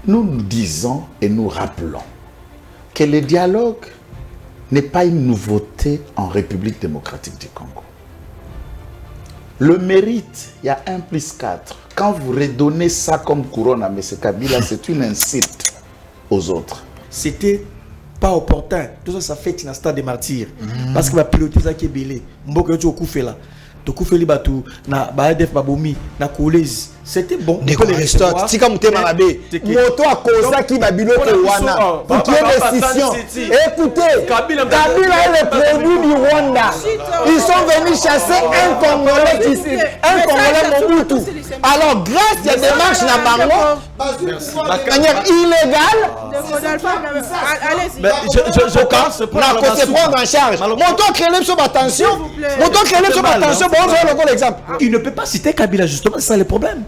nous nous disons et nous rappelons que le dialogue n'est pas une nouveauté en République démocratique du Congo. Le mérite, il y a 1+4. Quand vous redonnez ça comme couronne à M. Kabila, c'est une insulte aux autres. C'était pas opportun. Tout ça, ça fait un stade de martyrs. Parce que la piloter ça qui est belé. Mboka tu okufe là. Tu okufe li batu na baadef babomi na kolezi. C'était bon. Nicolas Restore, si comme tu m'as moto à cause qui babilo te wana. Pour qu'il y ait décision. Écoutez, Kabila est le produit du Rwanda. Ils sont venus chasser un Congolais ici, un Congolais Mobutu. Alors grâce à des démarches na bango, de manière illégale, je pense on a côté prendre en charge. Monto créer sur attention. Monto créer sur attention. Bon, on va l'exemple. Il ne peut pas citer Kabila justement, c'est ça le problème.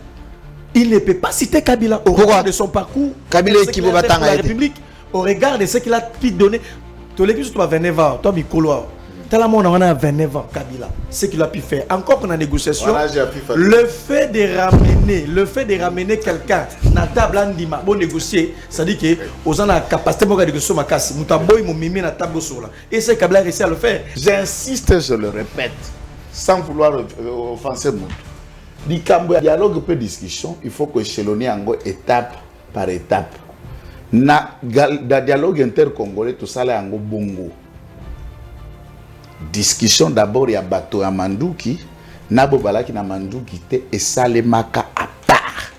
Il ne peut pas citer Kabila au regard de son parcours. Kabila qui va battre la République, au regard de ce qu'il a pu donner. Tu l'as vu sur toi 29 ans, toi Mikolo. Tellement on a 29 ans Kabila, ce qu'il a pu faire. Encore qu'on a négociation, le fait de ramener quelqu'un dans la table andima, bon négocier, ça dit que aux gens la capacité de négocier ma casse, mutaboy mon mimi na table sur là. Et c'est Kabila réussi à le faire. J'insiste, je le répète, sans vouloir offenser mon. Du dialogue peu discussion, il faut que échelonner en étape par étape. Na dialogue intercongolais tout ça là en bongo. Discussion d'abord il y a bateau à Manduki, nabo balaki na Manduki te et salemaka à part.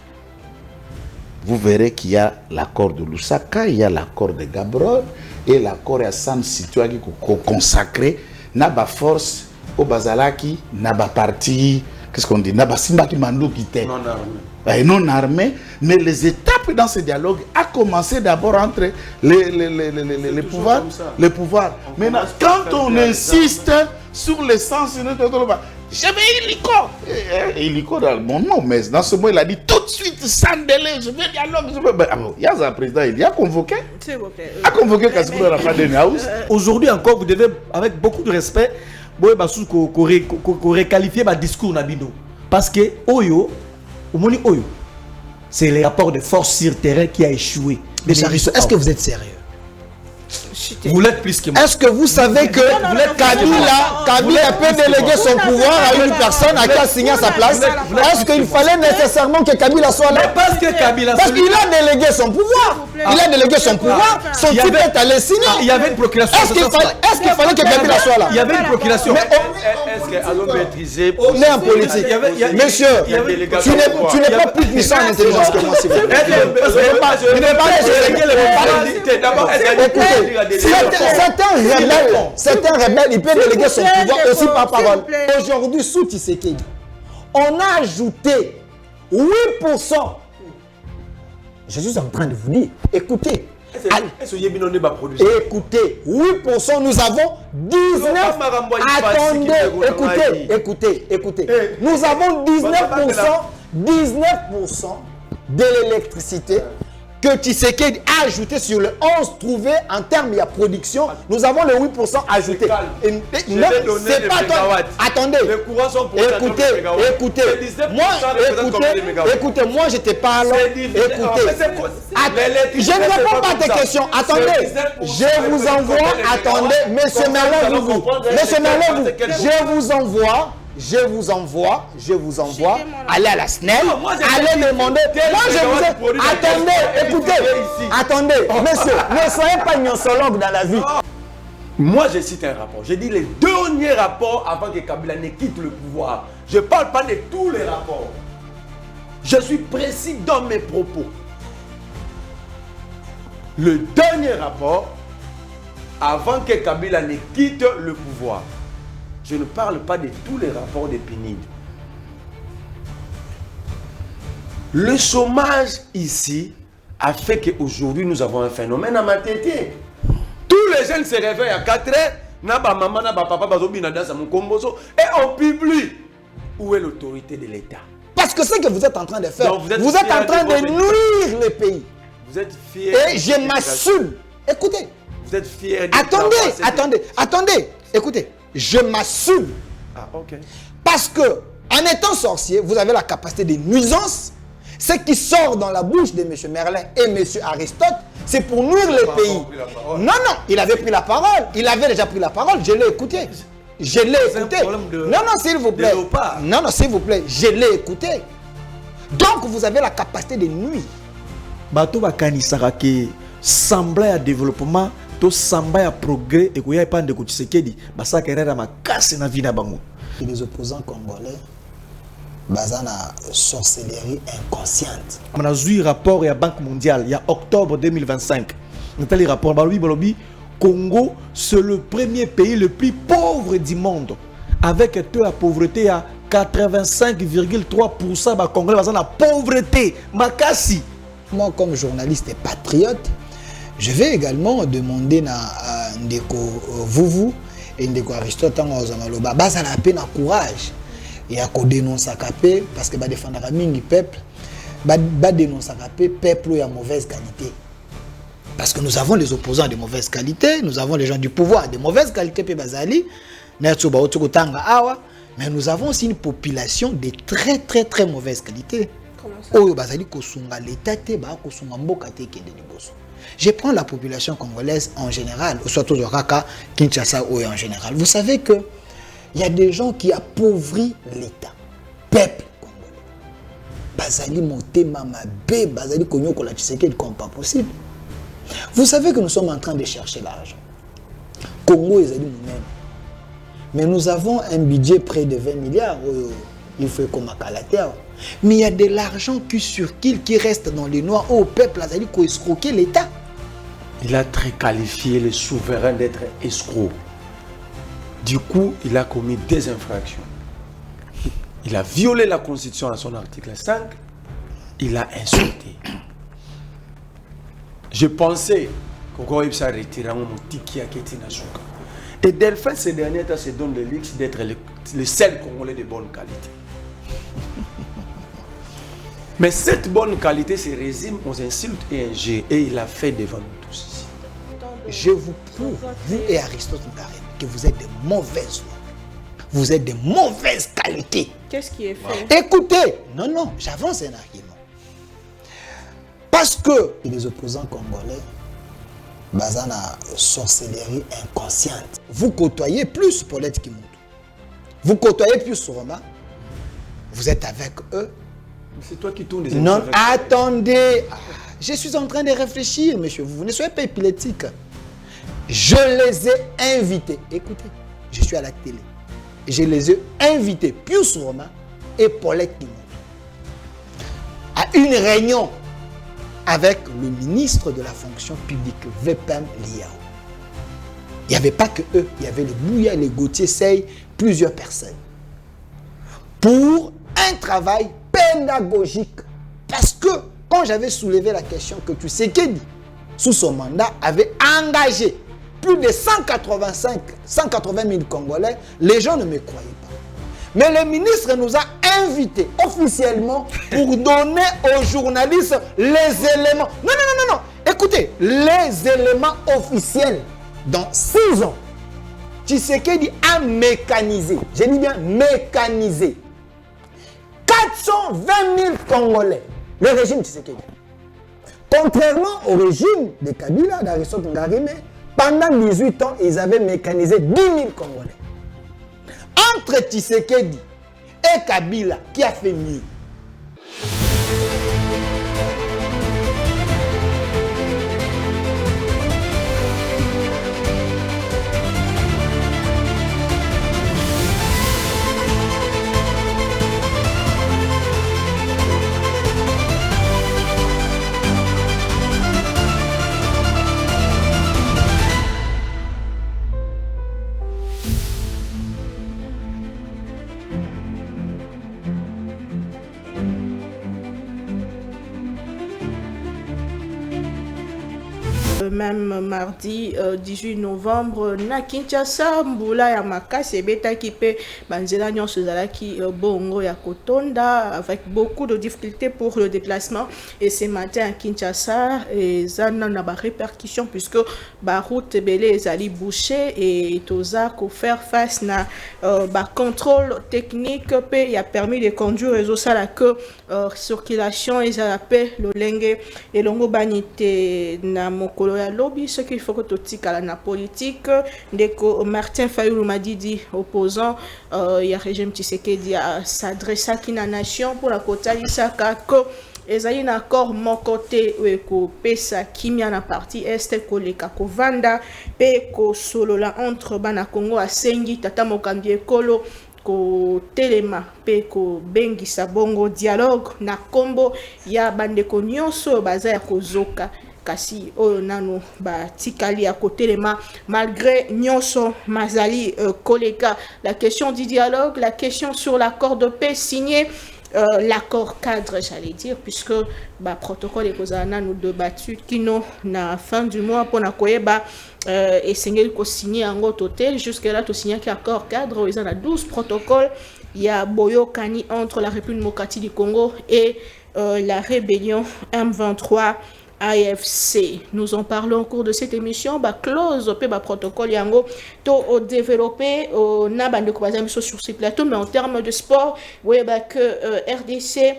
Vous verrez qu'il y a l'accord de Lusaka, il y a l'accord de Gaborone et l'accord à San Situaki consacré naba force au Bazalaki, naba parti. Qu'est-ce qu'on dit? Nabasimba qui mandou qui était non armé, mais les étapes dans ce dialogue a commencé d'abord entre les pouvoirs. Les pouvoirs. Maintenant, quand on insiste sur l'essence, j'avais Illiko dans mon nom, mais dans ce moment il a dit tout de suite sans délai, je veux dialogue. Il y a un président, il a convoqué. A convoqué Kasikoura à la fin de House. Aujourd'hui encore, vous devez, avec beaucoup de respect, requalifier ma discours nabino parce que Oyo c'est le rapport de force sur terrain qui a échoué. Mais est-ce que vous êtes sérieux? Vous l'êtes plus que moi. Est-ce que vous savez que Kabila peut déléguer son pouvoir à une personne à qui a signé à sa place? Est-ce qu'il fallait nécessairement que Kabila soit là? Parce qu'il a délégué son pouvoir. Il a délégué son pouvoir. Son type est allé signer. Il y avait une procuration. Est-ce qu'il fallait que Kabila soit là? Il y avait une procuration. Est-ce qu'elle a maîtrisé? On est en politique. Monsieur, tu n'es pas plus puissant en intelligence que moi, s'il vous plaît. Certains rebelles, ils peuvent déléguer son pouvoir aussi par parole. Aujourd'hui, sous Tshisekedi, on a ajouté 8%. Je suis en train de vous dire, écoutez, 8%, nous avons 19%. Attendez, écoutez. Nous avons 19% de l'électricité que Tshisekedi a ajouté sur le 11 trouvé en termes de production. Nous avons le 8% ajouté. C'est pas toi. Attendez. Écoutez, moi je te parle. Je ne réponds pas à tes questions. Attendez. Je vous envoie. Attendez. Monsieur Merlin, je vous envoie, allez à la SNEL, allez demander. Moi, je vous ai... Attendez, monsieur, ne soyez pas gnosologue dans la vie. Moi, je cite un rapport. J'ai dit les derniers rapports avant que Kabila ne quitte le pouvoir. Je ne parle pas de tous les rapports. Je suis précis dans mes propos. Le dernier rapport avant que Kabila ne quitte le pouvoir. Je ne parle pas de tous les rapports de PNUD. Le chômage ici a fait qu'aujourd'hui nous avons un phénomène à Matete. Tous les jeunes se réveillent à 4 heures, naba maman, naba papa, bazobina dans mon komboso, et on publie. Où est l'autorité de l'État? Parce que c'est ce que vous êtes en train de faire. Donc vous êtes en train de nuire le pays. Vous êtes fiers. Et je m'assume. Écoutez. Vous êtes fiers. Attendez. Écoutez. Je m'assume. Ah, ok. Parce que, en étant sorcier, vous avez la capacité de nuisance Ce qui sort dans la bouche de M. Merlin et M. Aristote, c'est pour nuire les pays. Non, non, il avait pris la parole. Il avait déjà pris la parole. Je l'ai écouté. Je l'ai écouté. Non, non, s'il vous plaît. Non, non, s'il vous plaît. Je l'ai écouté. Donc, vous avez la capacité de nuire. Bato bakanisaka ke sembla ya développement to sembla ya progrès et koya pas de Tshisekedi basaka erera makasi na vina bango. Les opposants congolais bazana sorcellerie inconsciente. On a vu rapport ya Banque mondiale il y a octobre 2025. Nathalie rapport balobi Congo c'est le premier pays le plus pauvre du monde avec un taux de pauvreté à 85,3% ba Congolais bazana pauvreté makasi. Moi, comme journaliste et patriote, je vais également demander à Ndeko Vuvu et Ndeko Aristote Ozamaloba, ça a peine à courage et à dénoncer capé parce que va défendre la mingi peuple, va dénoncer capé peuple à mauvaise qualité. Parce que nous avons les opposants de mauvaise qualité, nous avons les gens du pouvoir de mauvaise qualité pe bazali, mais nous avons aussi une population de très mauvaise qualité. Je prends la population congolaise en général, surtout de Raka, Kinshasa ou en général. Vous savez que il y a des gens qui appauvrit l'État, peuple congolais. Bazali motema mabe, bazali konyo kola Tshisekedi comme pas possible. Vous savez que nous sommes en train de chercher l'argent. Congo ezali nous-mêmes. Mais nous avons un budget près de 20 milliards. Il faut comme à. Mais il y a de l'argent qui circule, qui reste dans les noirs au peuple azali ko escroquer l'État. Il a très qualifié le souverain d'être escroc. Du coup, il a commis des infractions. Il a violé la Constitution à son article 5. Il a insulté. Je pensais qu'on s'est retiré mon tiki à Ketina Souka. Et Delphin, ces derniers temps, se donne le luxe d'être le seul Congolais de bonne qualité. Mais cette bonne qualité se résume aux insultes et injures. Et il a fait devant nous tous ici. Je vous prouve, vous et Aristote Ngaré, que vous êtes de mauvaises lois. Vous êtes de mauvaise qualité. Qu'est-ce qui est fait? Écoutez, non, j'avance un argument. Parce que les opposants congolais, bazana sorcellerie inconsciente. Vous côtoyez plus Paulette Kimoto. Vous côtoyez plus Roma. Vous êtes avec eux. C'est toi qui tournes les Non, attendez. Je suis en train de réfléchir, monsieur. Vous ne soyez pas épileptique. Je les ai invités. Écoutez, je suis à la télé. Je les ai invités, Pius Roma et Paulette Kimoto, à une réunion avec le ministre de la fonction publique, Vepem Liao. Il n'y avait pas que eux. Il y avait les Bouya, les Gauthier Sey, plusieurs personnes. Pour un travail pédagogique. Parce que quand j'avais soulevé la question que Tshisekedi, sous son mandat, avait engagé plus de 180 000 Congolais, les gens ne me croyaient pas. Mais le ministre nous a invités officiellement pour donner aux journalistes les éléments. Non. Écoutez, les éléments officiels. Dans 6 ans, Tshisekedi a mécanisé. Je dis bien mécanisé. 420 000 Congolais. Le régime Tshisekedi. Contrairement au régime de Kabila, d'Aristote Ngarime, pendant 18 ans, ils avaient mécanisé 10 000 Congolais. Entre Tshisekedi et Kabila, qui a fait mieux? Même mardi 18 novembre, na Kinshasa, Mbula ya Makasi beta qui pe banzela nyonso zalaki bongo ya Kotonda avec beaucoup de difficultés pour le déplacement. Et ce matin à Kinshasa, zana na ba répercussions puisque ba route belé ezali bouché et toza ko faire face na ba contrôle technique pe a permis de conduire les osala que circulation ezala pe lolenge et longo banité na mokolo ya lobby. Ce qu'il faut que totika la politique ndeko Martin Fayulu Madidi opposant il y a régime Tshisekedi a s'adressa à la nation pour la kotalisa que ezali na accord mon côté ko pesa kimia na partie est koleka ko vanda pe ko solola entre bana Congo asengi tata mokambi ekolo ko telema pe ko bengisa bongo dialogue na kombo ya bandeko nyonso baza ya kozoka kasi oyo nano ba tikali ya kotelema malgré nyonso mazali koleka. La question du dialogue, la question sur l'accord de paix signé, l'accord cadre, j'allais dire, puisque le protocole est nous débattu qui nous na fin du mois pour na koyeba et signer ko signer en gros total jusqu'à là to signer qui accord cadre, ils en a 12 protocoles. Il y a Boyo Kani entre la République démocratique du Congo et la rébellion M23 AFC. Nous en parlons au cours de cette émission. Clause protocole yango to développé na bande ko sur ce plateau, mais en termes de sport, que RDC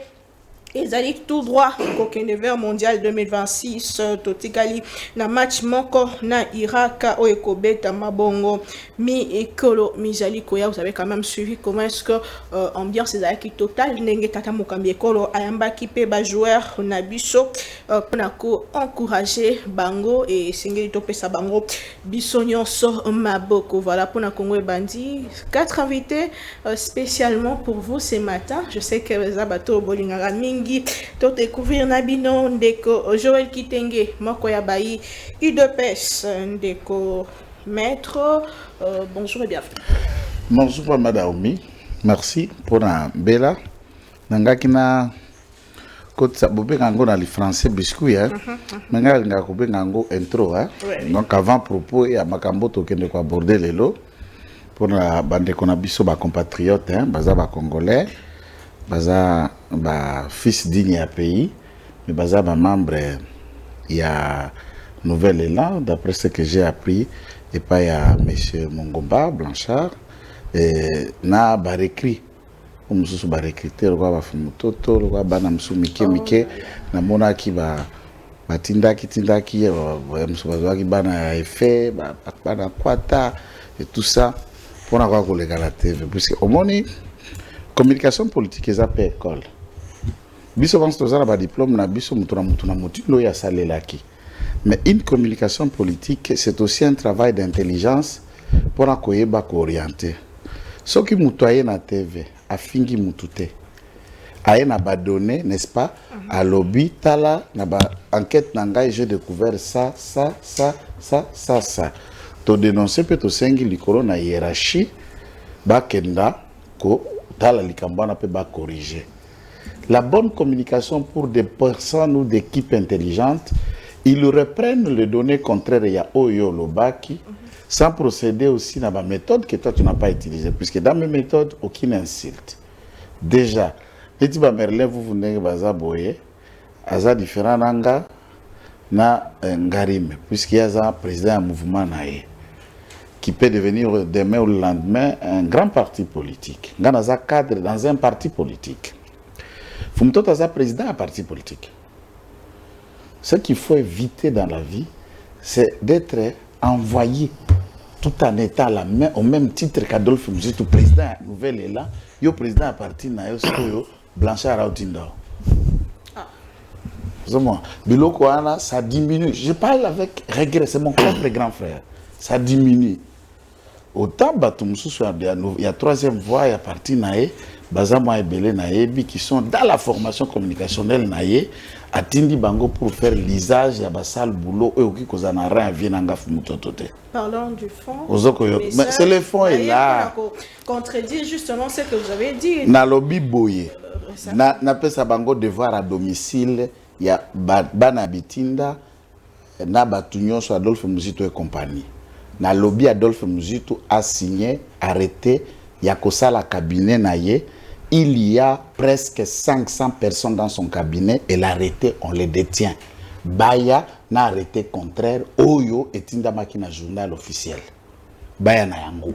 ezali tout droit kokende vers mondial 2026 totikali na match moko na Irak o ekobeta mabongo mi ekolo mizali koya. Vous avez quand même suivi comment est-ce que ambiance ezalaki total ndenge tata mokambi ekolo ayambaki pe ba joueur na biso pona ko encourager bango et singeli to pesa bango biso nyonso maboko. Voilà pona Congo et bandi 4 invités spécialement pour vous ce matin. Je sais que Zabato bolingara mingi to découvrir nabino ndeko Joël Kitenge moko ya bayi UDPS ndeko maître. Bonjour et bienvenue. Bonjour madame, merci pour la bella nangaki na kotsa bobenga ngo na li français biscuit hein menga nga ko benga ngo intro hein. Donc avant propos ya makambo to kende ko aborder lelo pour la bande ko na biso ba compatriotes hein baza ba congolais baza ba fils digne à pays mais baza ba membre ya Nouvel Élan d'après ce que j'ai appris et pas ya monsieur Mongomba Blanchard et na ba recrit umususu ba recruter kwa ba fumutoto kwa bana msu mike na mona ki ba tindaki msu bana effet bana kwata et tout ça pour avoir collègue à la TV parce que au moni communication politique eza pe école biso vance tozala ba diplôme na biso mutuna mutilo ya salelaki. Mais une communication politique c'est aussi un travail d'intelligence pour akoyeba ko orienter ce qui mutoye na TV afingi mutute aye na ba données n'est-ce pas à lobby tala na ba enquête nanga j'ai découvert ça to dénoncer peut to sengi likolo na hiérarchie ba kenda ko tala likambana pe ba corriger. La bonne communication pour des personnes ou des équipes intelligentes, ils reprennent les données contraires ya oyo lobaki sans procéder aussi dans ma méthode que toi tu n'as pas utilisée puisque dans mes méthodes aucune insulte. Déjà, les Tiba Merlin vous venez baza boye aza différent nanga na Ngarime puisqu'il y a un président un mouvement naé qui peut devenir demain ou le lendemain un grand parti politique. Nganaza cadre dans un parti politique. Fumto taza président un parti politique. Ce qu'il faut éviter dans la vie, c'est d'être envoyé tout en état à la main au même titre qu'Adolphe Mouzitou, président Nouvel Élan, yo président à partir na yo Blanchard Autindo. Biloko ana ça diminue. Je parle avec regret, c'est mon propre grand frère. Ça diminue. Autant il y a troisième voie, il y a parti naé, Bazama et Belé naébi qui sont dans la formation communicationnelle naé, atindi bango pour faire l'usage ya basal boulot eux qui cause na rien vienanga fumutotote. Parlons du fond. Mais c'est le fond est là. Contredire justement ce que vous avez dit. Na lobby boye. Na pesa bango devoir à domicile ya bana bitinda na Batunion sur Adolphe Muzito et compagnie. Na lobby Adolphe Muzito a signé, arrêté, Yakosa la cabinet naye. Il y a presque 500 personnes dans son cabinet et l'arrêté, on les détient. Baya n'a arrêté contraire, Oyo et Tindamaki na journal officiel. Baya na yango.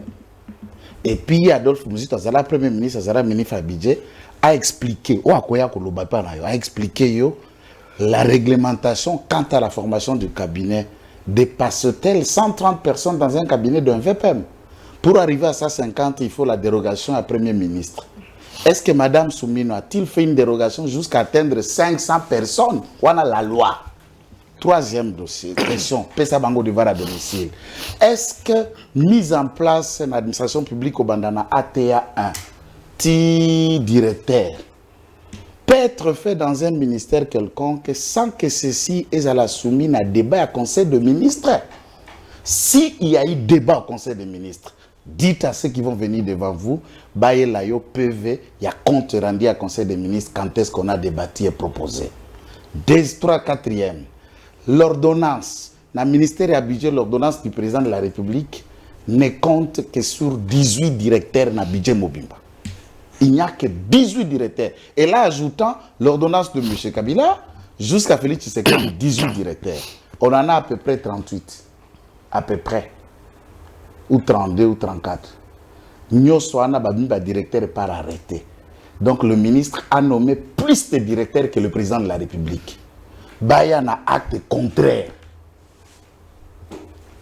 Et puis Adolphe Muzito, Azala Premier ministre, Azala ministre Abidje, a expliqué, a expliqué la réglementation quant à la formation du cabinet dépasse-t-elle 130 personnes dans un cabinet d'un VPM? Pour arriver à 150, il faut la dérogation à Premier ministre. Est-ce que Mme Soumino a-t-il fait une dérogation jusqu'à atteindre 500 personnes? On a la loi. Troisième dossier, question, Pesa Bango devoir à domicile. Est-ce que mise en place une administration publique au Bandana ATA 1, ti directeur, peut être fait dans un ministère quelconque sans que ceci ait à la soumise à débat à conseil de ministres? S'il y a eu débat au conseil des ministres, dites à ceux qui vont venir devant vous, Baye Layo PV, il y a compte rendu à conseil des ministres quand est-ce qu'on a débattu et proposé. 3, 4e, l'ordonnance, le ministère a budget, l'ordonnance du président de la République ne compte que sur 18 directeurs dans le budget Mobimba. Il n'y a que 18 directeurs. Et là, ajoutant l'ordonnance de M. Kabila, jusqu'à Félix Tshisekedi, 18 directeurs. On en a à peu près 38. À peu près. Ou 32 ou 34. Nous sommes directeur par arrêté. Donc le ministre a nommé plus de directeurs que le président de la République. Bayana acte contraire.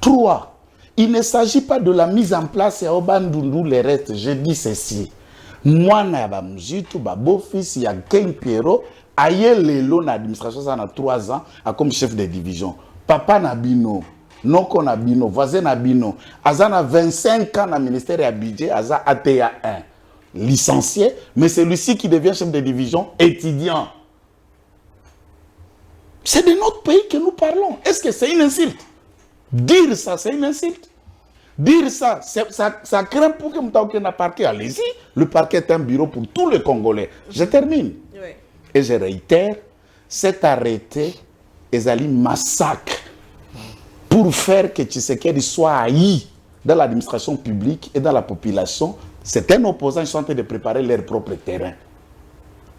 3. Il ne s'agit pas de la mise en place à Obandundu les restes. Je dis ceci. Moi, na ba mujitu ba beau-fils ya Ken Pierrot aye lelo na administration ça na 3 ans comme chef de division. Papa Nabino, Noko Nabino, voisin Nabino, azana 25 ans na ministère ya budget, aza ATA 1. Licencié, mais celui-ci qui devient chef de division étudiant. C'est de notre pays que nous parlons. Est-ce que c'est une insulte? Dire ça, c'est une insulte. Dire ça, ça craint pour que Moutaouké n'a parquet. Allez-y. Le parquet est un bureau pour tous les Congolais. Je termine. Oui. Et je réitère, cet arrêté est un massacre pour faire que Tshisekedi soit haï dans l'administration publique et dans la population. C'est un opposant, ils sont en train de préparer leur propre terrain.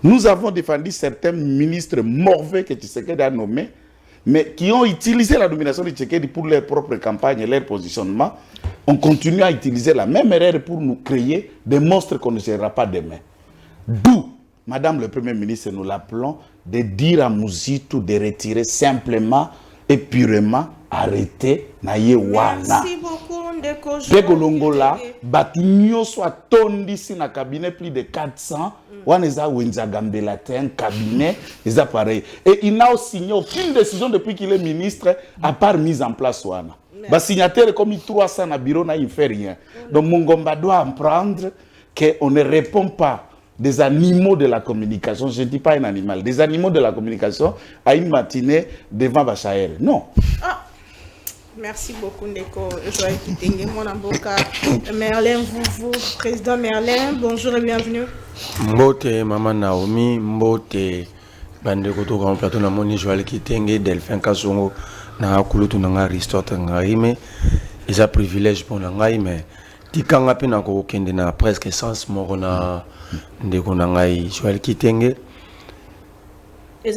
Nous avons défendu certains ministres mauvais que Tshisekedi a nommés, mais qui ont utilisé la domination de Tshisekedi pour leur propre campagne et leur positionnement. On continue à utiliser la même erreur pour nous créer des monstres qu'on ne gérera pas demain. D'où, Madame le Premier ministre, nous l'appelons de dire à Muzito de retirer simplement et purement arrêter Naye Wana. Merci beaucoup, Ndeko. Pegolongola, Batunyo soit tondi si na cabinet plus de 400. Waneza Wenza Gambela, un cabinet, ils pareil. Et il n'a signé aucune décision depuis qu'il est ministre, à part mise en place Wana. Bah, signataire comme il 300 na bureau, il ne fait rien. Donc Mungomba doit apprendre qu'on ne répond pas des animaux de la communication. Je ne dis pas un animal, des animaux de la communication à une matinée devant Bachaer. Non. Ah. Merci beaucoup, Ndeko. Joël Kitenge, mon avocat. Merlin, vous, président Merlin, bonjour et bienvenue. Mbote, Maman Naomi, Mbote, Bandeko to grand plateau na moni Joël Kitenge, Delphin Kasongo, na kulutu na nga Aristote ngai mais ils a privilège pour ngai mais tikanga pe na ko kende na presque sens moko na Ndeko na ngai Joël Kitenge. Nous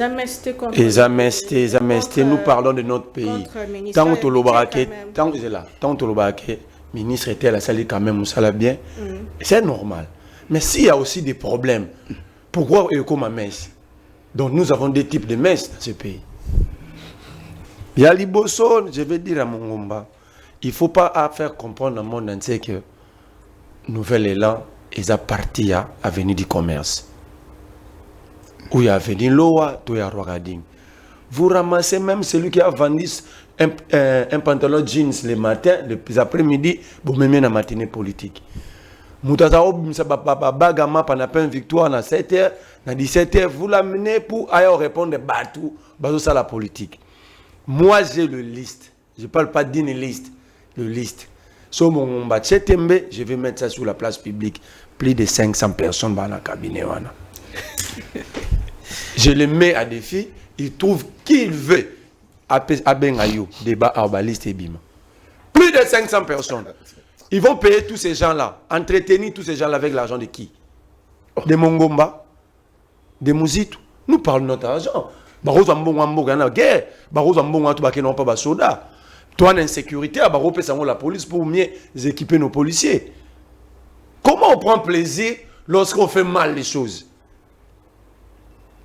parlons de notre pays. Tant que le ministre était à la salle quand même, ça l'a bien. C'est normal. Mais s'il y a aussi des problèmes, pourquoi il y a comme messe? Donc nous avons des types de messes dans ce pays. Il y a Liboso, je vais dire à Mongomba, il ne faut pas faire comprendre au monde entier que Nouvel Élan est à partir à l'avenir du commerce. Où il y a venu Loa, où il y a Rogading. Vous ramassez même celui qui a vendu un pantalon jeans le matin, les après-midi, vous mettez dans la matinée politique. Moutata bagama pendant une victoire à 7h, à 17h, vous l'amenez pour aller répondre batou, ça la politique. Moi j'ai le liste, je ne parle pas d'une liste, le liste. Sur mon Mbachetembe, je vais mettre ça sur la place publique. Plus de 500 personnes dans le cabinet. Je le mets à défi, il trouve qui il veut. Abengayo, débat arbaliste et bima. Plus de 500 personnes. Ils vont payer tous ces gens-là, entretenir tous ces gens-là avec l'argent de qui? Des Mongomba, des Mouzitou. Nous parlons de notre argent. Barozo Mbongo na guerre, Barozo Mbongo to bakeno pas ba soda. Toi en insécurité, Baro pesa la police pour mieux équiper nos policiers. Comment on prend plaisir lorsqu'on fait mal les choses?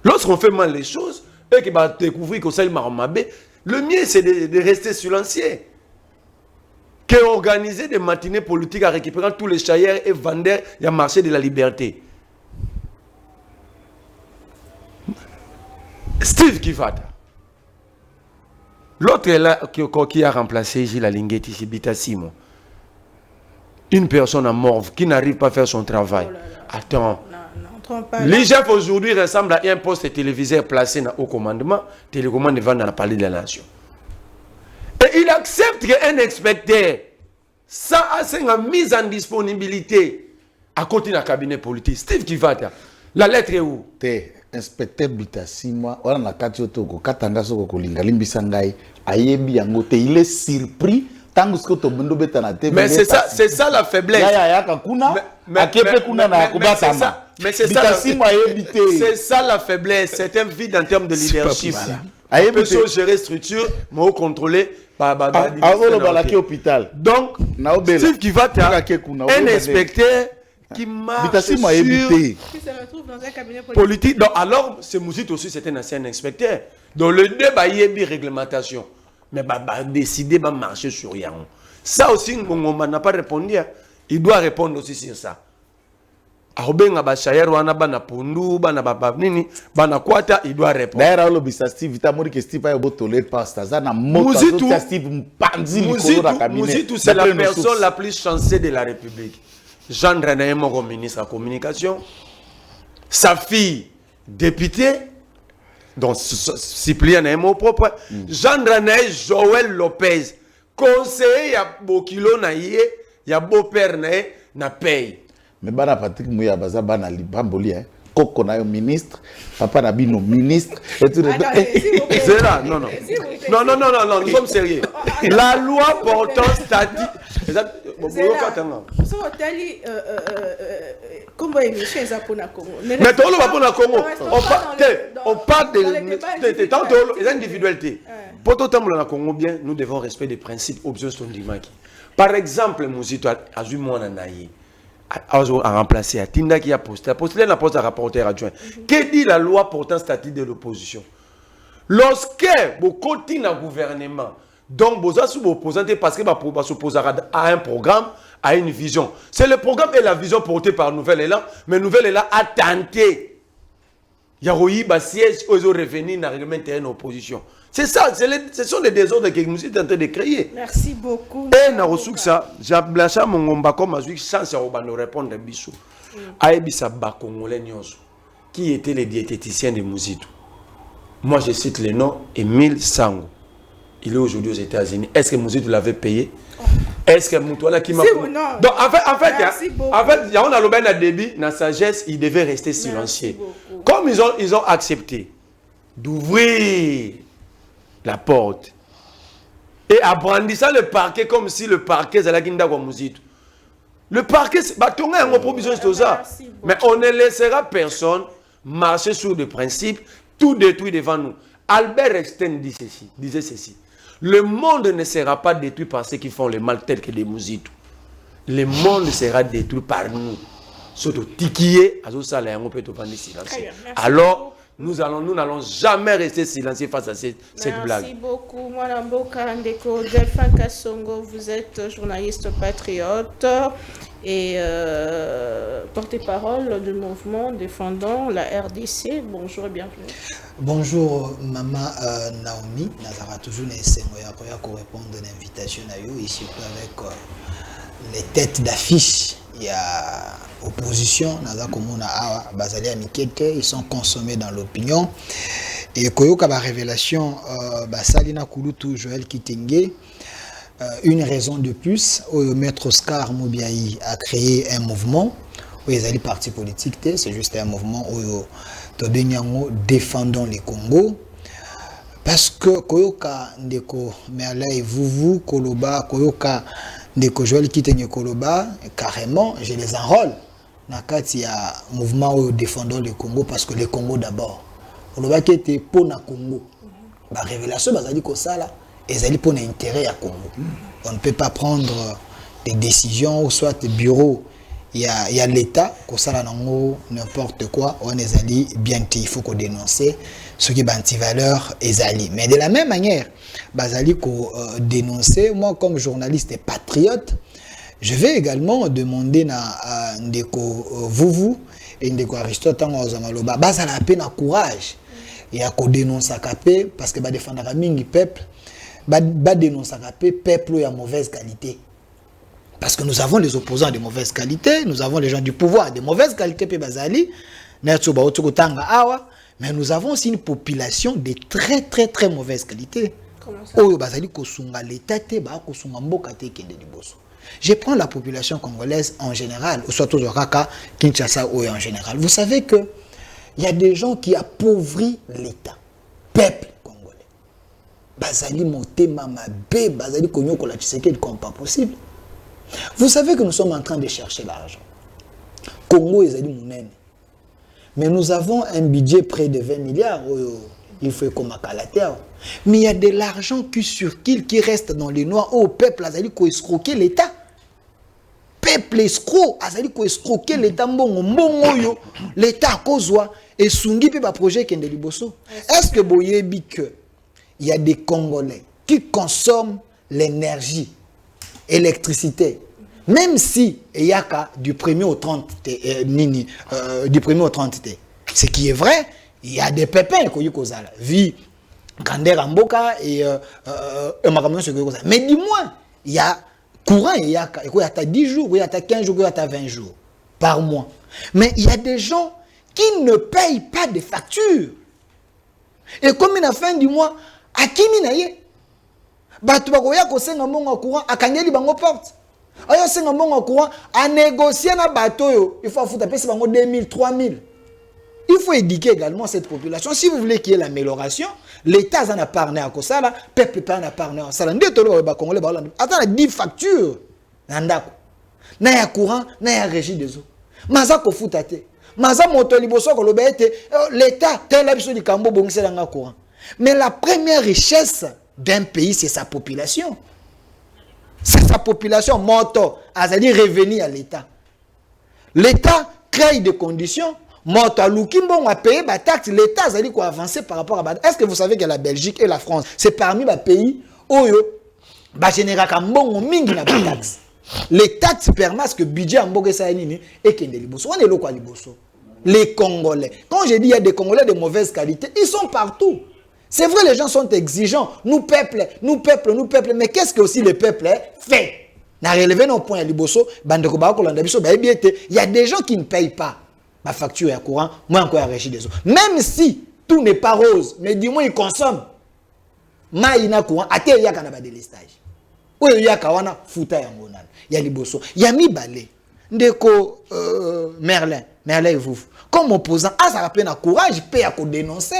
Lorsqu'on fait mal les choses, et qu'il va découvrir que ça il m'a remabé, le mieux c'est de rester silencieux. Qu'organiser des matinées politiques en récupérant tous les chailleurs et vendeurs du marché de la liberté. Steve Kivata. L'autre est là qui a remplacé Gilles Alinguetti, Sibita Simo. Une personne à mort qui n'arrive pas à faire son travail. Oh là là. Attends. Non, L'IGF aujourd'hui ressemble à un poste téléviseur placé au commandement, télécommande devant dans la palais de la nation. Et il accepte qu'un inspecteur, ça a une mise en disponibilité à côté d'un cabinet politique. Steve Kivata, la lettre est où? Inspecteur Bitasima, on a la katioto, katanga soko kolinga limbisangai, ayebi yangote, il est surpris. Mais c'est ça la faiblesse. Mais c'est ça la faiblesse. C'est un vide en termes de leadership. On peut gérer structure, mais contrôler hôpital. Donc, Steve Kivata, un inspecteur qui marche sur qui se retrouve dans un cabinet politique. Donc, alors, ce Mouzit aussi, c'est un ancien inspecteur. Donc, le débat, il y a une réglementation. Mais décider de marcher sur rien. Ça aussi, on n'a pas répondu. Il doit répondre aussi sur ça. Il doit répondre. D'ailleurs, Steve, Mouzitou, c'est la personne la plus chancée de la République. Jean René Moro, ministre de la Communication. Sa fille, députée. Donc, Cyprien est mot propre. Jean René Joël Lopez, conseiller, il y a Bokilo naïe, il y a beau-père na paye. Mais bana Patrick Mouya Baza bana Libamboli, Koko na ministre, papa Nabino ministre. C'est là, non, nous sommes sérieux. La loi portant statut. Mais on parle de l'individualité. Pour tout le monde Congo bien, nous devons respecter des principes objet Sondimaki. Par exemple, Mouzito a vu mon anaïe a remplacé à Tinda qui a posté la poste à rapporteur adjoint. Que dit la loi portant statut de l'opposition? Lorsque vous continuez le gouvernement, donc vous êtes opposé parce que vous s'opposez à un programme, à une vision. C'est le programme et la vision portée par Nouvelle Élan, mais Nouvelle Élan a tenté. Il y a eu un siège où ils ont revenu dans le règlement intérieur de l'opposition. C'est ça, ce sont les désordres que nous sommes en train de créer. Merci beaucoup. Et dans ça, j'ai blanchi mon ngomba comme j'ai chance de répondre à Bissou. Aïbissa Bakongolais qui étaient les diététiciens de Mouzitou. Moi, je cite les noms Émile Sango. Il est aujourd'hui aux États-Unis. Est-ce que Mouzitou l'avait payé? Est-ce que Moutouala qui m'a... Donc, en fait, il y a un alobé à débit, dans sagesse, il devait rester silencieux. Comme ils ont accepté d'ouvrir la porte et brandissant le parquet comme si le parquet c'est la guinda comme Mouzitou. Le parquet, mais on ne laissera personne marcher sur des principes, tout détruit devant nous. Albert Einstein disait ceci. Le monde ne sera pas détruit par ceux qui font le mal tel que des Mouzitou. Le monde sera détruit par nous. Surtout tikié, alors nous n'allons jamais rester silencieux face à cette blague. Merci beaucoup. Moi, Namboka Ndeko, Delphin Kassongo, vous êtes journaliste patriote et porte-parole du mouvement défendant la RDC. Bonjour et bienvenue. Bonjour, Maman Naomi. Nazara toujours pour répondre à l'invitation et surtout avec les têtes d'affiche. Il y a opposition, ils sont consommés dans l'opinion. Et Koyoka la révélation, Salina Kouloutou, Joël Kitenge, une raison de plus, Maître Oscar Moubiaï a créé un mouvement, où ils allaient parti politique, c'est juste un mouvement où Tobenyango défendons les Congo. Parce que koyoka ndeko Merlin vous koloba koyoka ndeko Joël Kitenge koloba carrément je les enrôle na kati ya mouvement où défendons le Congo parce que le Congo d'abord. Koloba qui était pour na Congo. Ba révélation bazali ko sala ezali pour l'intérêt à Congo. On ne peut pas prendre des décisions ou soit le bureau il y a l'état ko sala nango n'importe quoi on ezali bien il faut qu'on dénonce ce qui est anti-valeur ezali. Mais de la même manière, bazali ko dénoncer, moi comme journaliste et patriote, je vais également demander à ndeko vous et ndeko Aristote en ozamaloba bazala peine courage et à ko dénoncer capé parce que ba défendre mingi peuple ba dénoncer capé peuple ya mauvaise qualité. Parce que nous avons les opposants de mauvaise qualité, nous avons les gens du pouvoir de mauvaise qualité pe bazali na tsoba otokotanga awa. Mais nous avons aussi une population de très très très mauvaise qualité. Comment ça? Je prends la population congolaise en général, ou soit au Raka, Kinshasa ou en général. Vous savez que il y a des gens qui appauvrit l'État, peuple congolais. Bazali motema mabe, bazali konyo kola Tshisekedi comme pas possible. Vous savez que nous sommes en train de chercher l'argent. Congo ezali munene. Mais nous avons un budget près de 20 milliards. Il faut comme à la terre. Mais il y a de l'argent qui circule, qui reste dans les noirs. Oh, peuple, azali ko escroquer l'État. Peuple escroc, azali ko escroquer l'État. Mbongo, l'État kozwa et sungi pe ba projet kende liboso. Est-ce que boyebi que il y a des Congolais qui consomment l'énergie, l'électricité? Même si il y a du 1er au 30 du 1er au 30 ce qui est vrai, il y a des pépins qui sont là. Vie grandeur en boca et mais dis-moi, il y a courant, il y a 10 jours, il y a 15 jours, il y a 20 jours par mois. Mais il y a des gens qui ne payent pas de factures. Et comme à la fin du mois, à qui minaye? Batu bakoya ko senga monga courant akangeli bango porte. Ayo senga monga courant à négocier na bateau yo, il faut foutre pesa bango 2000, 3000. Il faut éduquer également cette population. Si vous voulez qu'il y ait l'amélioration, l'État en a parlé à Kosala, peuple pas en a parlé à Sala. Ndé tolo ba Congolais ba attends 10 factures. Nandako. Na ya courant, na ya régie des eaux. Maza ko futate. Maza moto liboso ko lobete l'État tel la biso di kambo bongisela nga courant. Mais la première richesse d'un pays, c'est sa population. C'est sa population. Moto, c'est-à-dire revenir à l'État. L'État crée des conditions. Moto, Lukimbo a payé la taxe. L'État, c'est-à-dire qu'on avancer par rapport à... Est-ce que vous savez que la Belgique et la France, c'est parmi les pays où les taxes permettent que le budget en Boguesaïni et qu'il y ait des liboso. On est là quoi liboso? Les Congolais. Quand je dis qu'il y a des Congolais de mauvaise qualité, ils sont partout. C'est vrai, les gens sont exigeants. Nous peuple. Mais qu'est-ce que aussi le peuple fait? Na relevé nos points à Liboso, il y a des gens qui ne payent pas ma facture à courant, moi encore à régie des eaux. Même si tout n'est pas rose, mais du moins ils consomment. Maïna courant, à terre, il y a un délestage. Oui, il y a un fouta yangonan. Il y a Liboso. Il y a mi balé. Ndeko Merlin et vous. Comme opposant, ça rappelle un courage, paye à dénoncer.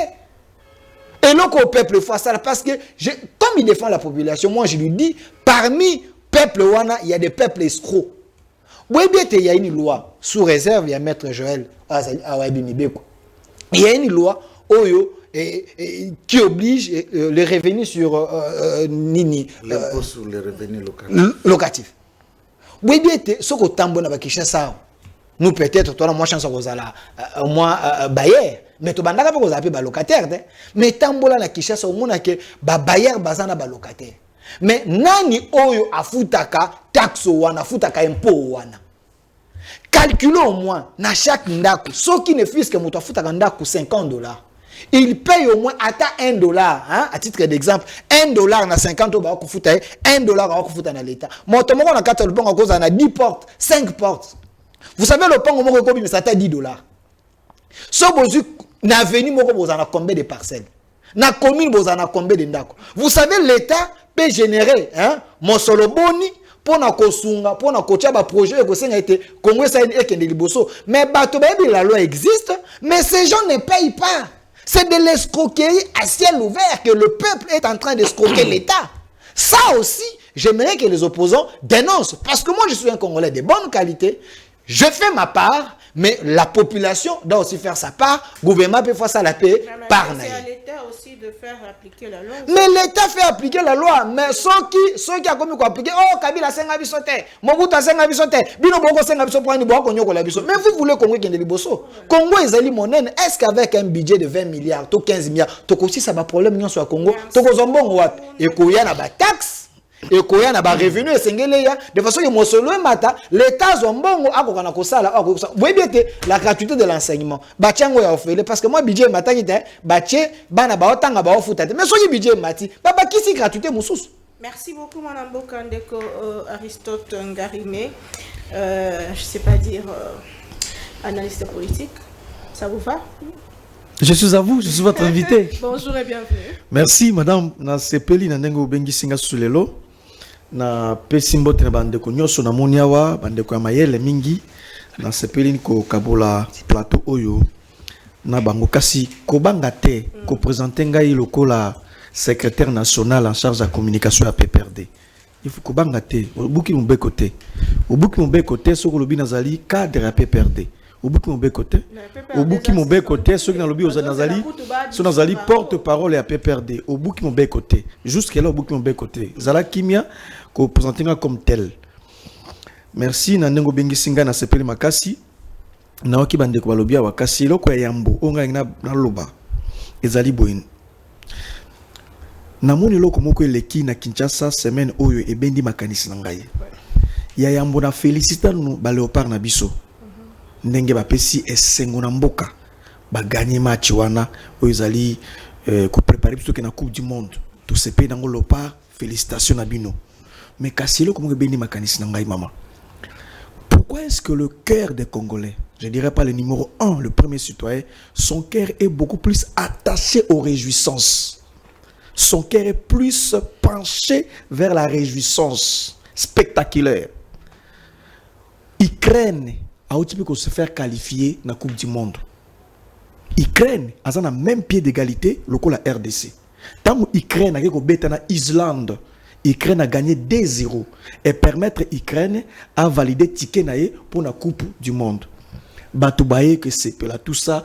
Et donc au peuple face à ça, parce que comme il défend la population, moi je lui dis, parmi peuple wana, il y a des peuples escrocs. Oui, bien il y a une loi sous réserve, il y a maître Joël il y a une loi oyo qui oblige les revenus sur l'impôt sur les revenus locatifs. Oui, bien ce que tambo na bakisha ça. Nous peut-être toi moi chance kozala moi bailleur. Mais tu bandaka pas appeler ba locataire mais tambola na Kishasa omona ke ba bailleur bazana ba locataire mais nani oyo afutaka taxe wana afutaka impôt wana calculons au moins na chaque ndako ceux qui ne fisque moto afutaka ndako $50 il paye au moins à $1 hein à titre d'exemple $1 na 50 ba ko futa $1 ba ko futa na l'état moto moko na kata lubonga koza na 10 portes 5 portes vous savez le pango moko ko bi ça ta $10 so bozu na veni moko bozana combien de parcelles na commune bozana combien de ndako vous savez l'état peut générer hein mosolo boni pona kosunga pona kotia ba projet ko senga été Congo ça ekende liboso mais bato ba la loi existe mais ces gens ne payent pas C'est de l'escroquerie à ciel ouvert que le peuple est en train d'escroquer l'État. Ça aussi, j'aimerais que les opposants dénoncent. Parce que moi, je suis un Congolais de bonne qualité. Je fais ma part, mais la population doit aussi faire sa part. Le gouvernement peut faire ça la paix par c'est à l'État aussi de faire appliquer la loi. mais l'État fait appliquer la loi. Mais ceux qui a commis quoi appliquer, oh, Kabila senga bisote, Mobutu senga bisote, Bino Bongo senga bisote pour Nibo Konyo la bisote. Mais vous voulez Congo qui est de Bosso. Congo est allé monen. Est-ce qu'avec un budget de 20 milliards, 15 milliards, tu aussi ça va problème non sur Congo, tu kozombo wat et koya na ba taxe. Et koya na ba revenu esengeleya de façon que mosolo mata l'état zombongo akokana kosala akokosa vous bien la gratuité de l'enseignement batiango ya ofele parce que moi budget mata kite batie bana ba otanga ba ofuta mais soki budget mati baba kisi gratuité mususu. Merci beaucoup Madame Bokandeko Aristote Ngarimé je sais pas dire analyste politique, ça vous va? Je suis à vous, je suis votre invité. Bonjour et bienvenue. Merci madame na sepeli na ndengo bengi singa sulelo na pesimbo tena bandeko nyoso na moniawa bandeko ya mayele mingi na sepeli ko kabola plateau oyo na bango kasi ko banga te ko présenter ngai lokola secrétaire national en charge de la communication à PPRD. Il faut ko banga te obuki mbe côté obuki mbe côté soko lobi nazali cadre à PPRD. Obuki mbe côté obuki mbe côté ceux qui na lobi ozali so nazali porte-parole à PPRD obuki mbe côté jusqu'à là obuki mbe côté zala kimia ko présenter comme tel. Merci na ndengo bengi singa na sepeli makasi na oki bande ko balobia wakasi loko ya yambo onga na loba ezali boyin na moni loko moko eleki na Kinshasa semaine oyo ebendi makanisi na ngai ya yambo na félicita nous ba léopard na biso ndenge bapesi esengo na mboka ba gagner match wana oyo ezali ko préparer biso ke na coupe du monde to sepe nango léopard félicitations na bino mais kasilo comme bendi makanisi na ngai mama. Pourquoi est-ce que le cœur des Congolais, je ne dirais pas le numéro 1, le premier citoyen, son cœur est beaucoup plus attaché aux réjouissances. Son cœur est plus penché vers la réjouissance spectaculaire. Ukraine a aussi pu se faire qualifier dans la Coupe du Monde. Ukraine a un même pied d'égalité le la RDC. Tant que Ukraine a gagné en Islande, Ukraine a gagné 2-0 et permettre Ukraine à valider ticket pour la Coupe du Monde. Batoubaye que c'est là tout ça.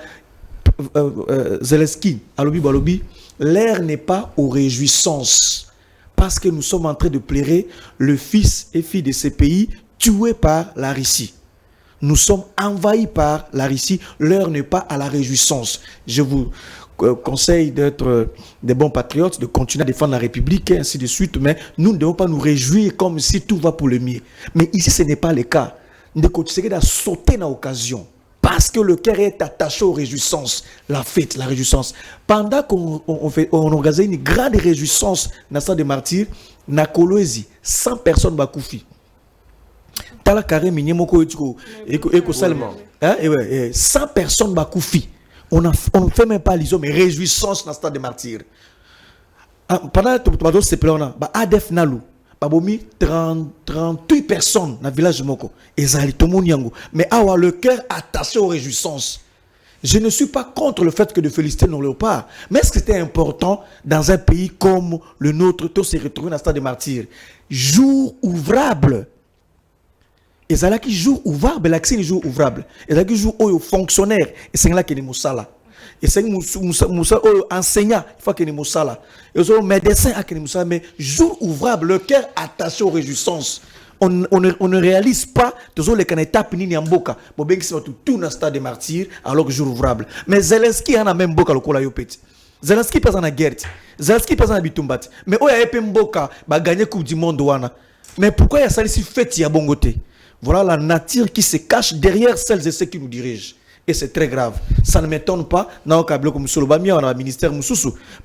Zelensky, alobi, l'air n'est pas aux réjouissances parce que nous sommes en train de plairer le fils et fille de ces pays tués par la Russie. Nous sommes envahis par la Russie. L'heure n'est pas à la réjouissance. Je vous conseille d'être des bons patriotes, de continuer à défendre la République et ainsi de suite, mais nous ne devons pas nous réjouir comme si tout va pour le mieux. Mais ici, ce n'est pas le cas. Nous devons sauter dans l'occasion parce que le cœur est attaché aux réjouissances, la fête, la réjouissance. Pendant qu'on organise une grande réjouissance dans le stade des martyrs, na Kolwezi, 100 personnes va koufi. Tala carré minyemoko eko seulement. 100 personnes va koufi. On ne fait même pas l'ISO, mais réjouissance dans le stade des martyrs. Pendant que c'est plein, ADF Nalou, Babomi 38 personnes dans le village de Moko. Mais avoir le cœur attaché aux réjouissances. Je ne suis pas contre le fait que de féliciter nos léopards. Mais est-ce que c'était important dans un pays comme le nôtre, tous se retrouver dans le stade des martyrs? Jour ouvrable. Et ça là qui joue ouvrable, l'accès jour ouvrable. Et ça qui joue aux fonctionnaires, et c'est là qu'il y a des moussala. Et c'est aux enseignants, il faut qu'il y ait des moussala. Et aux médecins, il y a des moussala. Mais jour ouvrable, le cœur attaché aux réjouissances. On ne réalise pas, toujours les canetapes ni amboka. Bon, bien que c'est tout dans le stade des martyrs, alors que jour ouvrable. Mais Zelensky en a même boka le kola yopeti. Zelensky passe en la guerre. Zelensky passe en bitumbat. Mais où il y a mboka, bah gagner Coupe du Monde wana. Mais pourquoi il y a ça ici fait à bongoté? Voilà la nature qui se cache derrière celles et ceux qui nous dirigent. Et c'est très grave. Ça ne m'étonne pas,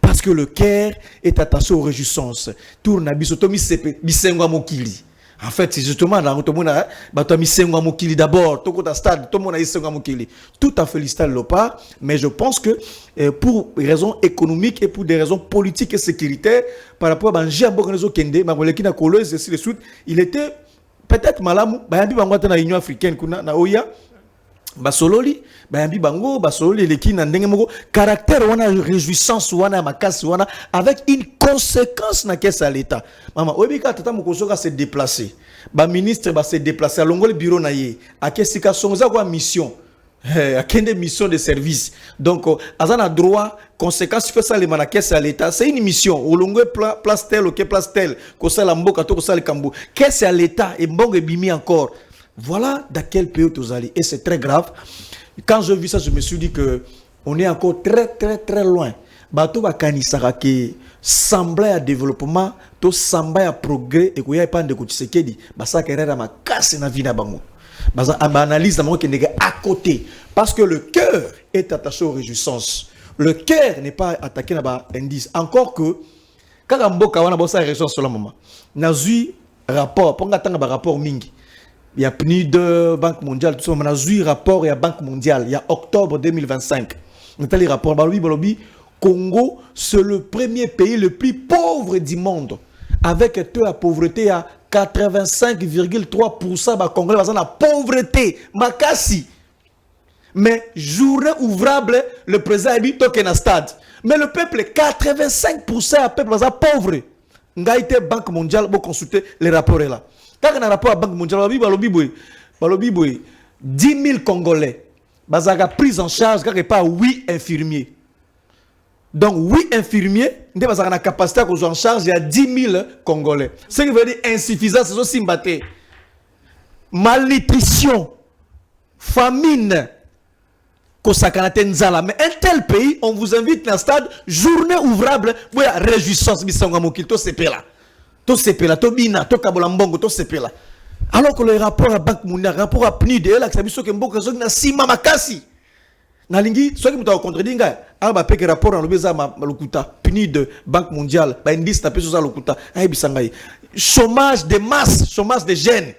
parce que le cœur est attaché aux réjouissances. En fait, c'est justement dans le monde d'abord, tout à féliciter le pas, mais je pense que pour des raisons économiques et pour des raisons politiques et sécuritaires, par rapport à il était peut-être malamu, l'Union africaine, basololi bayambi bango basololi eleki na ndenge moko caractère wana réjouissance wana makasi wana avec une conséquence na caisse à l'état mama oyebika tata mokosoka se déplacer ba ministre ba se déplacer alongoli bureau na ye akesika sonza kwa mission akende mission de service donc azana droit conséquence fait ça les na caisse à l'état c'est une mission olongwe place tel OK place tel ko sala mboka to ko sala kambu caisse à l'état et mbongo ebimi encore. Voilà dans quel pays tu allez. Et c'est très grave. Quand j'ai vu ça, je me suis dit que on est encore très, très, très loin. Bato bakanisaka qui semblait à développement, to semblait à progrès, et qu'il n'y a pas de Tshisekedi, ça qui est ma casse na vie na bango. Ça analyse na bango qui est à côté. Parce que le cœur est attaché aux réjouissances. Le cœur n'est pas attaqué na ba indice. Encore que, quand on boka wana bossa réjouissance sur la maman, na zui rapport, pour nga ba rapport mingi. Il y a PNUD de Banque mondiale, tout ça. On a eu rapport, il y a Banque mondiale, il y a octobre 2025. On a les rapports. Congo, c'est le premier pays le plus pauvre du monde. Avec un taux de pauvreté à 85,3% de Congolais dans la pauvreté. Makasi. Mais journée ouvrable, le président a dit qu'il y a un stade. Mais le peuple, 85% du peuple est pauvre. On a été Banque mondiale pour consulter les rapports là. Quand on a un rapport à la Banque mondiale, 10 000 Congolais ont pris en charge par 8 infirmiers. Donc 8 infirmiers ont la capacité de en charge de 10 000 Congolais. Ce qui veut dire insuffisance, c'est aussi mbaté. Malnutrition, famine, mais un tel pays, on vous invite dans le stade, journée ouvrable, vous avez réjouissance, tout c'est là, tout bina, tout kabolambongo, tout c'est là. Alors que le rapport à la Banque mondiale, le rapport à PNUD, là, que ça veut dire que beaucoup de gens n'ont pas makasi. Nalingi, soit qui m'a contredit, ah bah peke rapport en l'obéza malukuta, PNUD, Banque mondiale, bah indice tapé sur ça lokuta, ah bisangai. Chômage de masse, chômage de jeunes.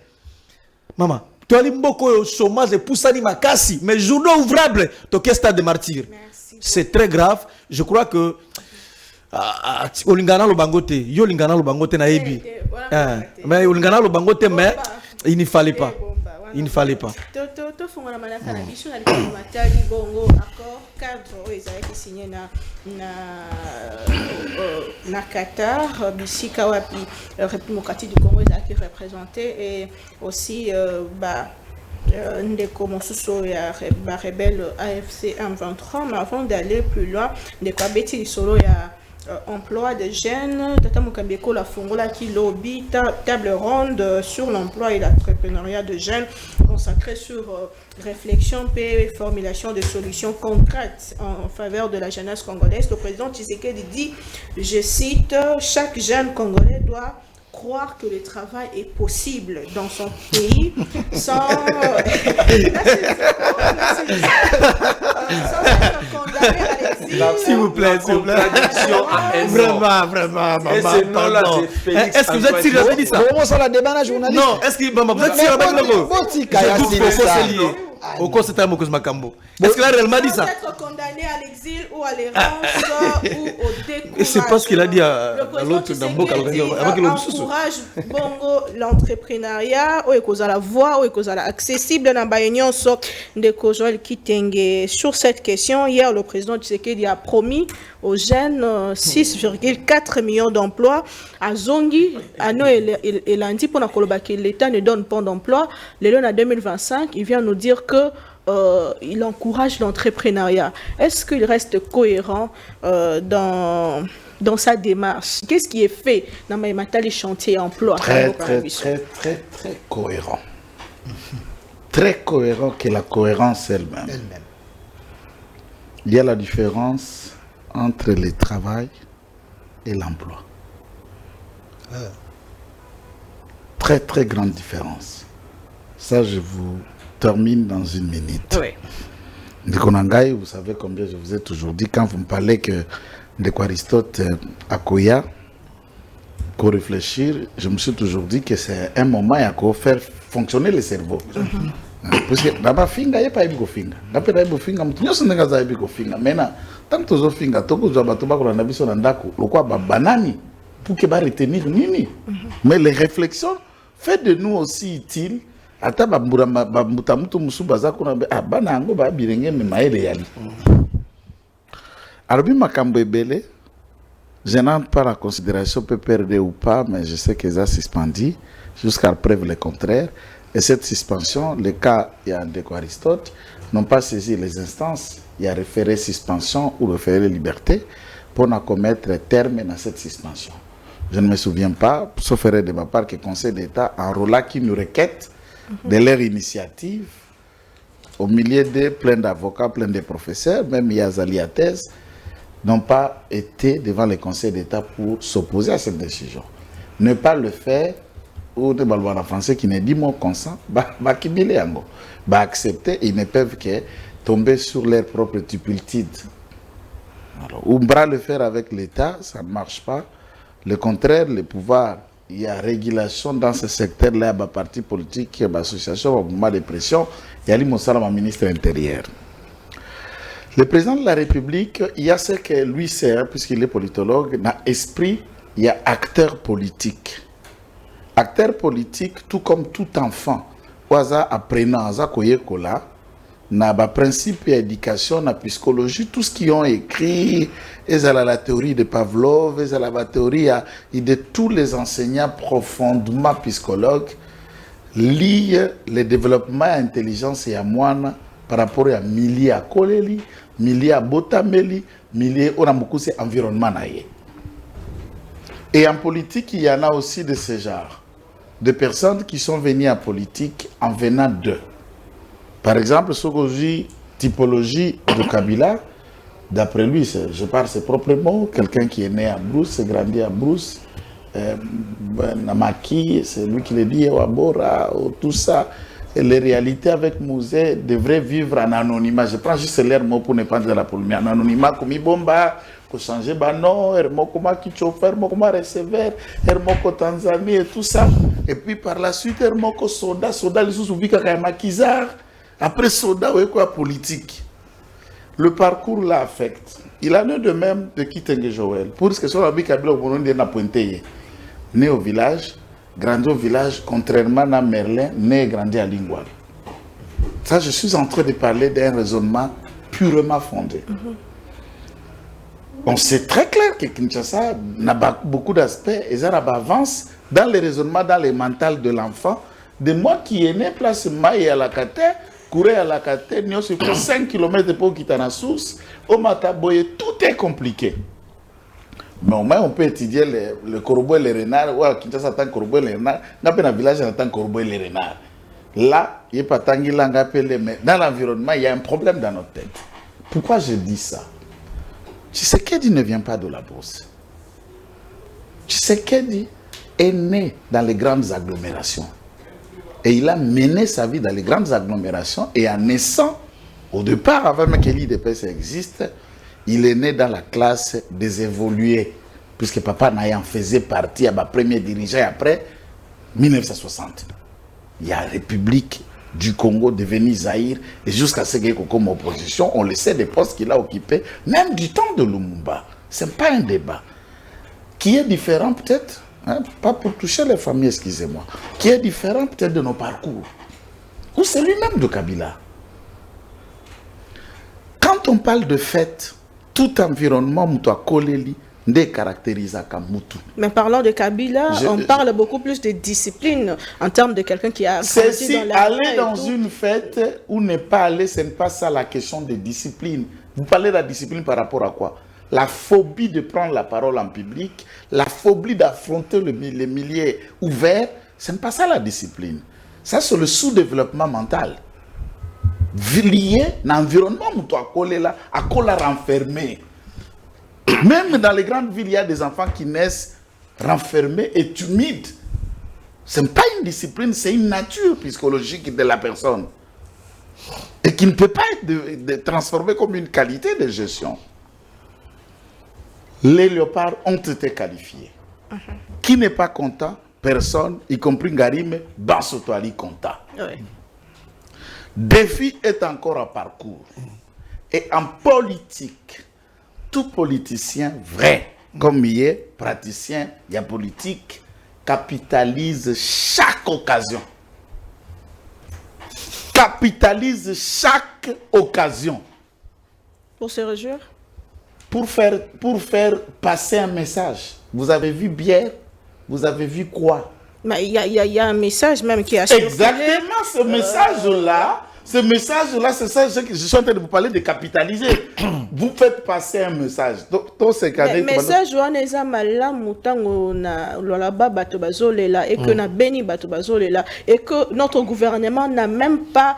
Maman, tu as dit beaucoup chômage de poussani makasi, mais journée ouvrable, tu as stade de martyr. C'est très grave. Je crois que olingana lo bangote yo lingana lo bangote na yebi mais olingana lo bangote mais il ne fallait pas to fongola malaka na biso na matali bongo accord cadre ezaki signé na Qatar bisika wapi République démocratique du Congo ezaki représenté et aussi ndeko mosusu ya rebelle AFC M23 mais avant d'aller plus loin ndeko abeti lisolo ya emploi des jeunes, Tata Mukambeko la Fongola qui lobby table ronde sur l'emploi et l'entrepreneuriat de jeunes consacrée sur réflexion et formulation de solutions concrètes en faveur de la jeunesse congolaise. Le président Tshisekedi dit, je cite, chaque jeune congolais doit croire que le travail est possible dans son pays sans être condamné à l'exil. S'il vous plaît. Vraiment. Est-ce que vous êtes sérieux avec ça? Comment ça la débat la journaliste? Non, est-ce que vous êtes sérieux avec ça? Au cours c'est un mot que je m'accambo. Est-ce qu'il a réellement dit ça? Être condamné à l'exil ou à l'errance ou au découragement. Et c'est pas ce qu'il a dit à l'autre dans Boka. Encourage bongo l'entrepreneuriat ou ekoza la voix ou ekoza la accessible dans baignon so de Joël Kitenge. Sur cette question, hier le président Tshisekedi a promis aux jeunes 6,4 millions d'emplois à Zongi, à Noël et lundi pour que l'État ne donne pas d'emploi. Le lundi en 2025, il vient nous dire que il encourage l'entrepreneuriat. Est-ce qu'il reste cohérent dans sa démarche? Qu'est-ce qui est fait dans les chantiers emploi? Très cohérent. Très cohérent que la cohérence elle-même. Il y a la différence entre le travail et l'emploi. Très grande différence. Ça, je vous termine dans une minute. Oui. Ndikonangai, vous savez combien je vous ai toujours dit, quand vous me parlez que de Aristote à Koya, pour réfléchir, je me suis toujours dit que c'est un moment à faire fonctionner le cerveau. Parce que d'abord, finga, il n'y a pas de finga. D'abord, il y a finga, mais tout le monde a des finga. Maintenant, tant que tu as finga, tu as des banani pour que retenir nini. Mais les réflexions, faites de nous aussi utiles ata bambuta mutu musu baza kuna bana yango ba birenge me maele yali. Alobi makambo ebele, je n'entre pas la considération peut perdre ou pas, mais je sais qu'ils ont suspendu jusqu'à preuve le contraire. Et cette suspension, le cas, il y a de Aristote, n'ont pas saisi les instances, il y a référé suspension ou référé liberté pour ne commettre terme dans cette suspension. Je ne me souviens pas, sauf erreur de ma part, que le Conseil d'État enrôla qu'une requête de leur initiative au milieu de plein d'avocats, plein de professeurs, même Yazali à thèse, n'ont pas été devant le Conseil d'État pour s'opposer à cette décision. Ne pas le faire, ou de balboire en français qui ne dit mon consent, accepter, ils ne peuvent que tomber sur leur propre tupultide. Alors, ou le faire avec l'État, ça ne marche pas. Le contraire, le pouvoir, il y a régulation dans ce secteur-là, il y a parti politique, il y a association, il y a mouvement de pression, il y a le ministre intérieur. Le président de la République, il y a ce que lui sert, puisqu'il est politologue, dans l'esprit, il y a acteur politique. Acteur politique, tout comme tout enfant, oisa apprenant, oisa koyekola, na ba principe et éducation, na psychologie, tout ce qu'ils ont écrit, ils ont la théorie de Pavlov, ils ont la théorie de tous les enseignants profondément psychologues, lient le développement de l'intelligence et à moine par rapport à milieu à Koleli, milieu à Botameli, milieu au environnement. Et en politique, il y en a aussi de ce genre. De personnes qui sont venues en politique en venant d'eux. Par exemple, Sogoji, typologie de Kabila, d'après lui, je parle ses propres mots, quelqu'un qui est né à Brousse, grandi à Brousse, Namaki, c'est lui qui le dit, Wabora, tout ça. Et les réalités avec Mouzé devraient vivre en anonymat. Je prends juste l'air mot pour ne pas dire la polémique. En anonymat, comme Ibomba, pour changer Bano, Hermokoma Kichofer, Hermokoma Recever, Hermoko Tanzanie et tout ça. Et puis par la suite, Hermoko Soda, Soda, les sous-soubika Kizar. Après Soda, ouais, quoi, politique. Le parcours l'affecte. Il en est de même de Kitenge Joël. Pour ce que soit la Kabila, on n'a pointé. Né au village, grandi au village, contrairement à Merlin, né et grandi à Lingoual. Ça, je suis en train de parler d'un raisonnement purement fondé. On sait très clair que Kinshasa n'a pas beaucoup d'aspects et ça avance dans le raisonnement, dans le mental de l'enfant. De moi qui est né place Maï à la Kate, courir à la Kate, nous avons 5 km pour quitter la source, au Mataboye, tout est compliqué. Mais au moins, on peut étudier le corbeau et les renards. Ouais, Kinshasa attend corbeau et les renards. Dans le village, on attend corbeau et les renards. Là, il n'y a pas tant qu'il mais dans l'environnement, il y a un problème dans notre tête. Pourquoi je dis ça? Tshisekedi ne vient pas de la bourse. Tshisekedi est né dans les grandes agglomérations. Et il a mené sa vie dans les grandes agglomérations. Et en naissant, au départ, avant même que l'IDPS existe, il est né dans la classe des évolués. Puisque papa Naya en faisait partie à ma premier dirigeant après 1960. Il y a la République du Congo devenu Zaïre. Et jusqu'à ce qu'il y ait comme opposition, on le sait des postes qu'il a occupés, même du temps de Lumumba. Ce n'est pas un débat. Qui est différent peut-être, hein, pas pour toucher les familles, excusez-moi, qui est différent peut-être de nos parcours. Ou c'est lui-même de Kabila. Quand on parle de fête, tout environnement, Moutoua Koleli, ne caractérise comme Moutou. Mais parlant de Kabila, on parle beaucoup plus de discipline en termes de quelqu'un qui a grandi si dans la aller dans une fête ou ne pas aller, ce n'est pas ça la question de discipline. Vous parlez de la discipline par rapport à quoi? La phobie de prendre la parole en public, la phobie d'affronter les milieux ouverts, ce n'est pas ça la discipline. Ça, c'est le sous-développement mental. Lié dans l'environnement où tu as collé là, à coller renfermé. Même dans les grandes villes, il y a des enfants qui naissent renfermés et timides. Ce n'est pas une discipline, c'est une nature psychologique de la personne. Et qui ne peut pas être transformée comme une qualité de gestion. Les léopards ont été qualifiés. Qui n'est pas content? Personne, y compris Ngarime, Bansotwali content. Défi est encore en parcours. Et en politique, tout politicien vrai, comme il est praticien, il y a politique, capitalise chaque occasion capitalise chaque occasion Pour se réjouir? pour faire passer un message. Vous avez vu bière? Vous avez vu quoi? Mais il y a un message même qui a Exactement, ce message-là, c'est ça que je suis en train de vous parler de capitaliser. Vous faites passer un message. Le message est malamu tango na lolaba bato bazolela et que na beni bato bazolela et que notre gouvernement n'a même pas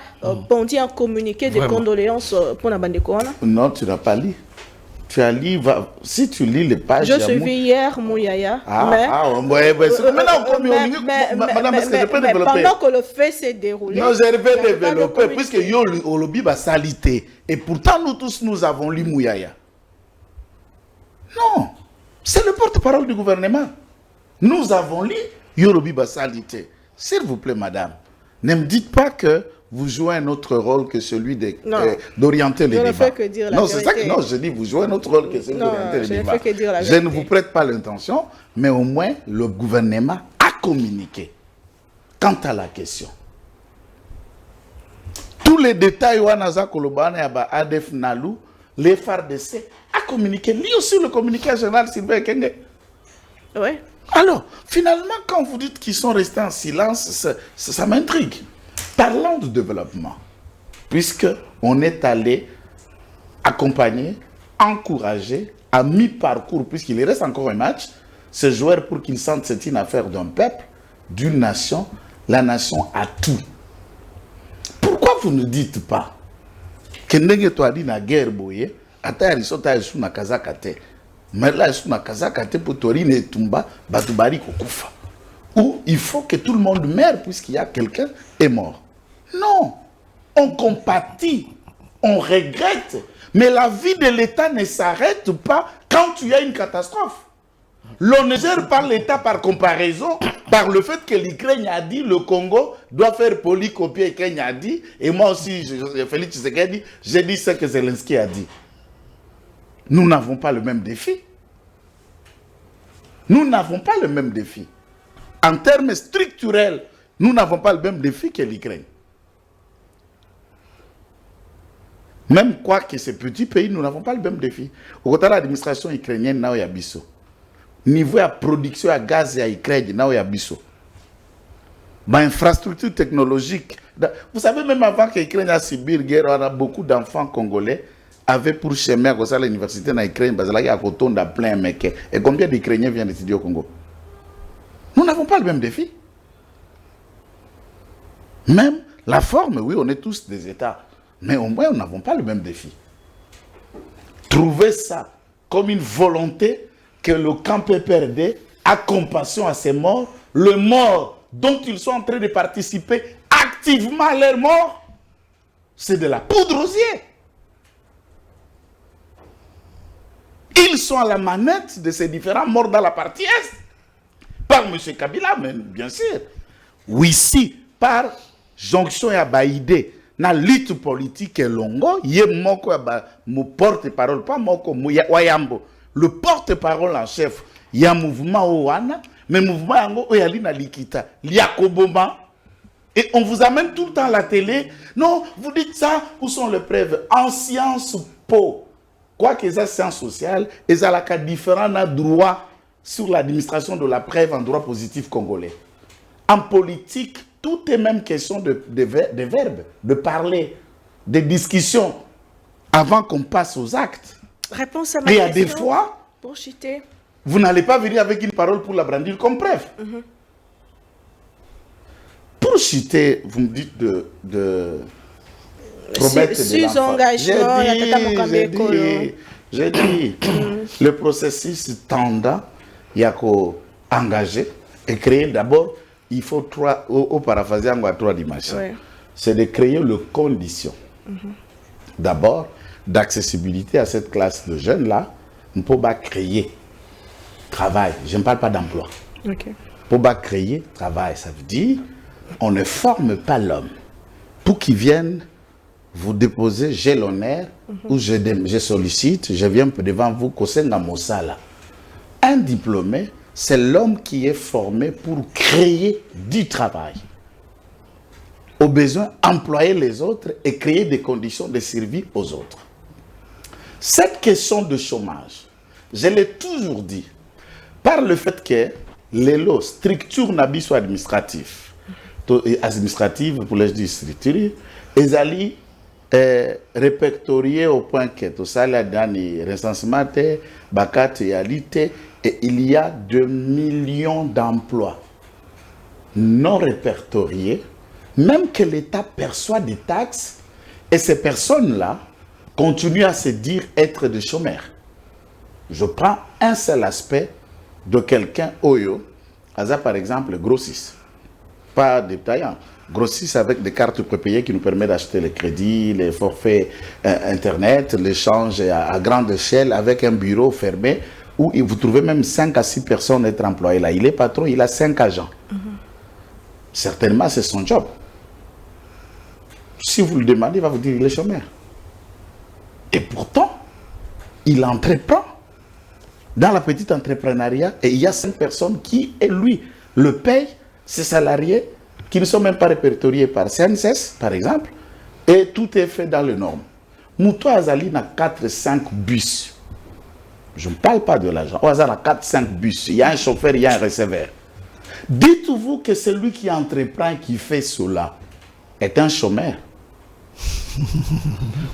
bondi un communiqué de condoléances pour na bandeko wana. Non, tu n'as pas lu. Tu as lu, si tu lis les pages... Je suis vu hier, Mouyaya. Maintenant, madame, est-ce que je peux développer? Pendant que le fait s'est déroulé... Non, je vais développer, puisque yo lobby va salité. Et pourtant, nous tous, nous avons lu Mouyaya. Non, c'est le porte-parole du gouvernement. Nous avons lu yo lobby va salité. S'il vous plaît, madame, ne me dites pas que vous jouez un autre rôle que celui d'orienter les débats. Je ne fais que dire la vérité. C'est ça que je dis, vous jouez un autre rôle que celui d'orienter les débats. Je ne vous prête pas l'intention, mais au moins le gouvernement a communiqué quant à la question. Tous les détails Wanaza Kolobane Adef Nalou, les FARDC a communiqué. Lui aussi le communiqué général Sylvain Kenge. Oui. Alors, finalement, quand vous dites qu'ils sont restés en silence, ça m'intrigue. Parlons de développement, puisqu'on est allé accompagner, encourager, à mi-parcours, puisqu'il reste encore un match, ce joueur pour qu'il sente que c'est une affaire d'un peuple, d'une nation. La nation a tout. Pourquoi vous ne dites pas que Ndenge Toadi na guerre boye, ata risota yesu na kazakate, mais là yesu na kazakate pour Tori ne tumba, batubari kokufa. Ou il faut que tout le monde meure puisqu'il y a quelqu'un qui est mort. Non, on compatit, on regrette, mais la vie de l'État ne s'arrête pas quand il y a une catastrophe. L'on ne gère pas l'État par comparaison, par le fait que l'Ukraine a dit le Congo doit faire polycopier Kenya a dit, et moi aussi, Félix Tshisekedi, j'ai dit ce que Zelensky a dit. Nous n'avons pas le même défi. Nous n'avons pas le même défi. En termes structurels, nous n'avons pas le même défi que l'Ukraine. Même quoi que ces petits pays, nous n'avons pas le même défi. Au côté de l'administration ukrainienne, il y a biso. Niveau de production de gaz et Ukraine, il y a biso. Infrastructure technologique. Vous savez, même avant que l'Ukraine a subi la guerre, beaucoup d'enfants congolais avaient pour chemin à l'université en Ukraine, parce qu'il y a un plein mec. Et combien d'Ukrainiens viennent d'étudier au Congo? Nous n'avons pas le même défi. Même la forme, oui, on est tous des États. Mais au moins, nous n'avons pas le même défi. Trouvez ça comme une volonté que le camp PPRD a compassion à ces morts, le mort dont ils sont en train de participer activement à leur mort, c'est de la poudre aux yeux. Ils sont à la manette de ces différents morts dans la partie Est. Par M. Kabila, mais bien sûr. Oui, si, par jonction et abaïdé, na lutte politique et longo, yé moko mo porte-parole, pas moko wayambo, le porte-parole en chef, y a mouvement owana, mais mouvement yango oyali na likita, liakoboma, et on vous amène tout le temps à la télé. Non, vous dites ça, où sont les preuves? En sciences po, quoi que ça sciences sociales, et ça la différent droit sur l'administration de la preuve en droit positif congolais. En politique, tout est même question de verbes, de parler, de discussions, avant qu'on passe aux actes. Réponse à ma question. Et il y a des fois, pour chuter, vous n'allez pas venir avec une parole pour la brandir comme preuve. Pour chuter, vous me dites de promettre de l'enfant. J'ai dit, le processus tendant, il y a qu'à engager et créer d'abord. Il faut au paraphraser en 3 dimensions. Oui. C'est de créer les conditions. D'abord, d'accessibilité à cette classe de jeunes-là. On ne peut pas créer travail. Je ne parle pas d'emploi. Okay. On ne peut pas créer travail. Ça veut dire on ne forme pas l'homme pour qu'il vienne vous déposer, j'ai l'honneur, ou je sollicite, je viens devant vous, Kosenga Mosala. Un diplômé, c'est l'homme qui est formé pour créer du travail. au besoin employer les autres et créer des conditions de survie aux autres. Cette question de chômage, je l'ai toujours dit, par le fait que les lois, structure n'abisso administrative pour les structures, ils allaient répertorier au point que tout ça là dans les recensements, et il y a 2 millions d'emplois non répertoriés, même que l'État perçoit des taxes, et ces personnes-là continuent à se dire être des chômeurs. Je prends un seul aspect de quelqu'un, Oyo, par exemple, grossiste, pas détaillant, grossiste avec des cartes prépayées qui nous permettent d'acheter les crédits, les forfaits Internet, l'échange à grande échelle avec un bureau fermé où vous trouvez même 5 à 6 personnes être employées là. Il est patron, il a 5 agents. Certainement, c'est son job. Si vous le demandez, il va vous dire qu'il est chômeur. Et pourtant, il entreprend dans la petite entrepreneuriat et il y a 5 personnes qui, et lui, le payent, ses salariés, qui ne sont même pas répertoriés par CNSS, par exemple, et tout est fait dans les normes. Moutou Azali n'a 4-5 bus. Je ne parle pas de l'argent. Azali a 4-5 bus. Il y a un chauffeur, il y a un receveur. Dites-vous que celui qui entreprend, qui fait cela, est un chômeur.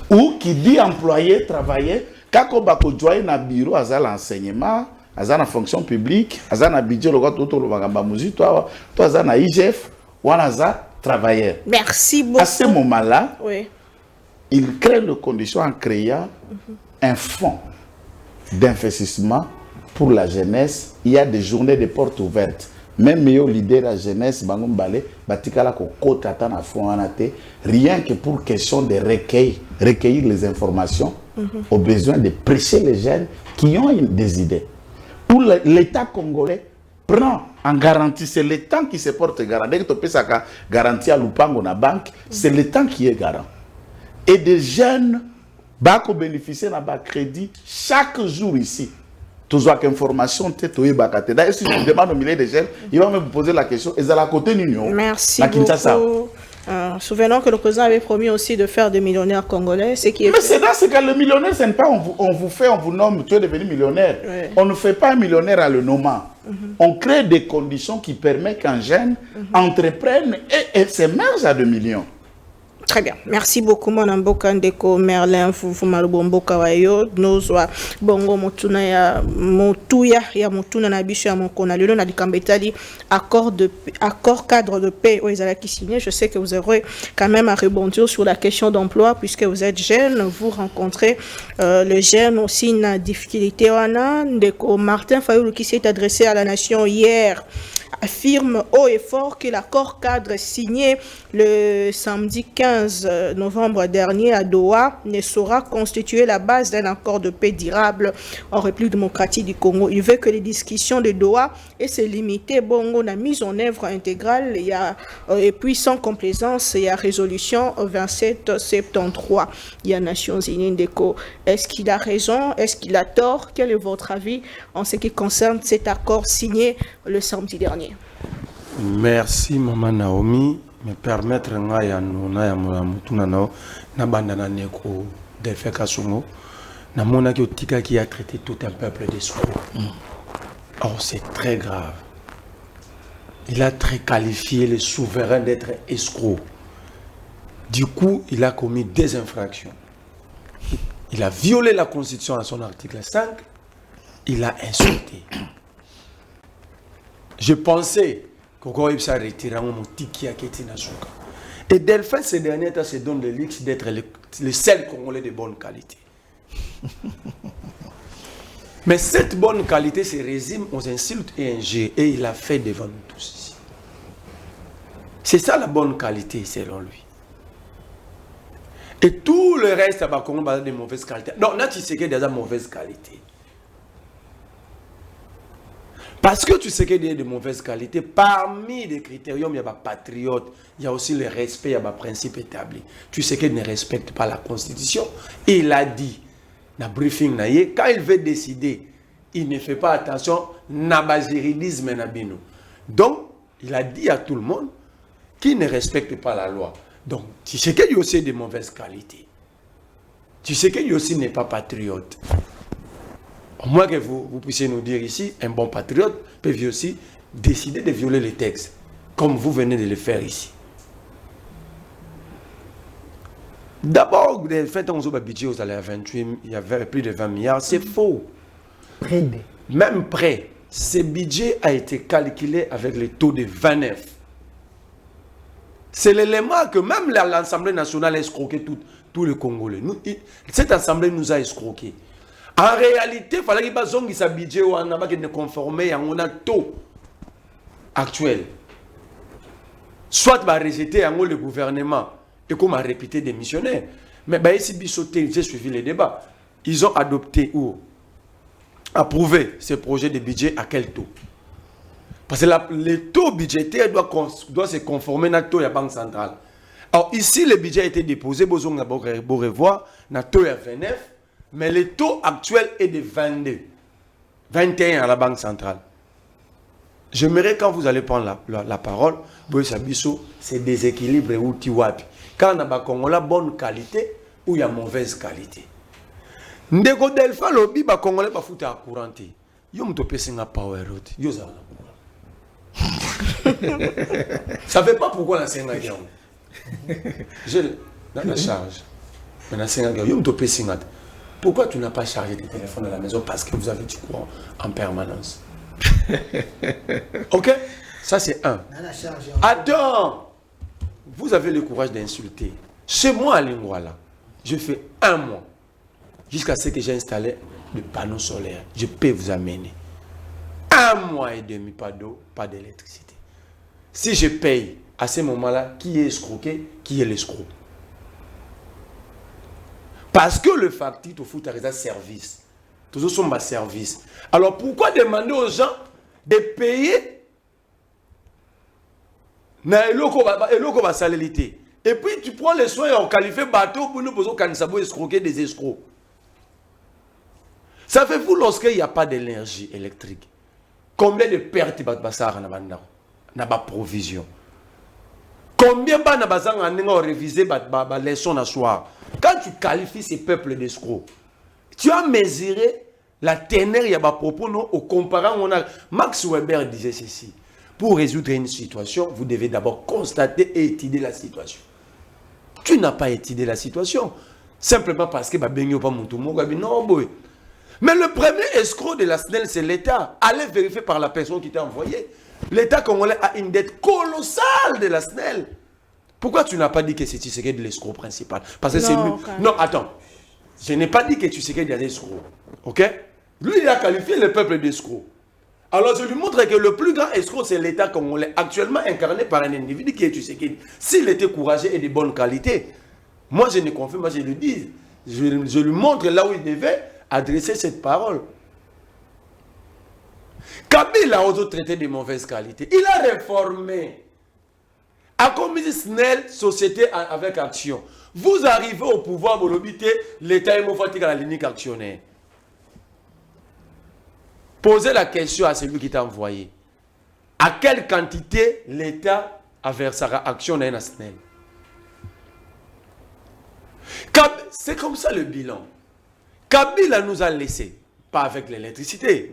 Ou qui dit employé, travailler, quand on va joindre un bureau, à l'enseignement, à la fonction publique, à la budget, à IGF, ou à travailleur. Merci beaucoup. À ce moment-là, oui, il crée les conditions en créant un fonds d'investissement pour la jeunesse. Il y a des journées de portes ouvertes. Même meilleur leader de la jeunesse, rien que pour question de recueillir les informations, au besoin de prêcher les jeunes qui ont des idées. Pour l'État congolais prend en garantie, c'est l'État qui se porte garant. Dès que tu peux garantir à l'Upango na banque, c'est l'État qui est garant. Et des jeunes qui bénéficient d'un crédit chaque jour ici. Toutes les informations, si je demande au milieu des jeunes, il va me poser la question, ils sont à côté de l'Union. Merci beaucoup. Souvenons que le président avait promis aussi de faire des millionnaires congolais. Mais c'est dans ce cas, le millionnaire, ce n'est pas on vous nomme, tu es devenu millionnaire. Oui. On ne fait pas un millionnaire à le nommant. On crée des conditions qui permettent qu'un jeune entreprenne et s'émerge à 2 millions. Très bien. Merci beaucoup, mon amboka ndeko Merlin Fufumalubomboka wayo. Nozwa bongo motuna ya motuya ya motuna na biso ya mokona lelo na likambetali accord cadre de paix oezala qui signé. Je sais que vous aurez quand même à rebondir sur la question d'emploi puisque vous êtes jeune, vous rencontrez le jeune aussi na difficulté wana. Ndeko Martin Fayulu qui s'est adressé à la nation hier affirme haut et fort que l'accord cadre signé le samedi 15 novembre dernier à Doha ne saura constituer la base d'un accord de paix durable en République démocratique du Congo. Il veut que les discussions de Doha et se limiter bon la mise en œuvre intégrale et puis sans complaisance il y a résolution 2773 il y a Nations Unies d'Éco. Est-ce qu'il a raison? Est-ce qu'il a tort? Quel est votre avis en ce qui concerne cet accord signé le samedi dernier? Merci Maman Naomi, me permettre na bandana neko Delphin Kasongo na mona ki otika qui a traité tout un peuple d'escrocs. Or c'est très grave. Il a très qualifié le souverain d'être escroc. Du coup, il a commis des infractions. Il a violé la Constitution à son article 5. Il a insulté. Je pensais qu'on s'est retiré mon tiki à Ketinasuka. Et Delphin, ces derniers temps, se donne le luxe d'être le seul Congolais de bonne qualité. Mais cette bonne qualité se résume aux insultes et injures. Et il l'a fait devant nous tous ici. C'est ça la bonne qualité, selon lui. Et tout le reste, Congo a de mauvaise qualité. Donc là, tu sais qu'il y a de mauvaise qualité. Parce que tu sais qu'il y a de mauvaise qualité, parmi les critériums, il y a des patriotes, il y a aussi le respect, il y a des principes établis. Tu sais qu'il ne respecte pas la Constitution. Et il a dit, dans le briefing, quand il veut décider, il ne fait pas attention, n'a pas juridisme. Donc, il a dit à tout le monde, qui ne respectent pas la loi. Donc, tu sais que Yossi est de mauvaise qualité. Tu sais que Yossi n'est pas patriote. Au moins que vous puissiez nous dire ici, un bon patriote peut aussi décider de violer les textes, comme vous venez de le faire ici. D'abord, les faits on a budget aux salaires 28, il y avait plus de 20 milliards, c'est faux. Près de. Même près, ce budget a été calculé avec le taux de 29. C'est l'élément que même l'Assemblée nationale a escroqué tous les Congolais. Cette Assemblée nous a escroqué. En réalité, il fallait qu'il y ait un budget où on a conformé à un taux actuel. Soit rejeter le gouvernement et comme a répété des missionnaires. Mais ici, j'ai suivi les débats. Ils ont adopté ou approuvé ce projet de budget à quel taux? Parce que le taux budgétaire doit se conformer à taux de la Banque centrale. Alors ici, le budget a été déposé, vous allez revoir, à taux de 29, mais le taux actuel est de 22, 21 à la Banque centrale. J'aimerais quand vous allez prendre la parole, vous savez, c'est déséquilibre ou tiwapi. Quand on a la bonne qualité ou il y a mauvaise qualité. Ndeko Delfa lobi ba Congolais ba fouta à couranté. Yo mtope singa power road. Yo za ça fait pas pourquoi la singa gao. Je dans la charge. Mais la singa gao yo mtope singa. Pourquoi tu n'as pas chargé tes téléphones à la maison? Parce que vous avez du courant en permanence. Ok? Ça c'est un. Attends! Vous avez le courage d'insulter. Chez moi à Lingwala, je fais 1 mois. Jusqu'à ce que j'ai installé le panneau solaire. Je peux vous amener. 1 mois et demi, pas d'eau, pas d'électricité. Si je paye à ce moment-là, qui est escroqué? Qui est l'escroc? Parce que le facture au foot a service. Tous sont ma service. Alors pourquoi demander aux gens de payer na eloko ba salélité? Et puis tu prends les soins en qualifié bateau pour nous poser kanisabo escroquer des escrocs. Ça fait vous lorsqu'il n'y a pas d'énergie électrique. Combien de pertes na ba provision? Combien na bazanga n'engo réviser ba leçon na soir? Quand tu qualifies ces peuples d'escrocs, tu as mesuré la teneur ya ba propos non au comparant on a Max Weber disait ceci. Pour résoudre une situation, vous devez d'abord constater et étudier la situation. Tu n'as pas étudié la situation. Simplement parce que non, boy. Mais le premier escroc de la SNEL, c'est l'État. Allez vérifier par la personne qui t'a envoyé. L'État congolais a une dette colossale de la SNEL. Pourquoi tu n'as pas dit que c'est Tshisekedi de l'escroc principal? Parce que c'est lui. Non, attends. Je n'ai pas dit que Tshisekedi est l'escroc. Ok? Lui, il a qualifié le peuple d'escroc. Alors je lui montre que le plus grand escroc, c'est l'État congolais, actuellement incarné par un individu qui est Tshisekedi. S'il était courageux et de bonne qualité, moi je ne confirme, moi je lui dis, je lui montre là où il devait adresser cette parole. Kabila a aussi traité de mauvaise qualité. Il a réformé. A commis SNEL, société avec action. Vous arrivez au pouvoir, vous l'obité, l'État est fatigué à la ligne actionnaire. Posez la question à celui qui t'a envoyé. À quelle quantité l'État a versé sa action dans la SNEL? C'est comme ça le bilan. Kabila nous a laissé, pas avec l'électricité,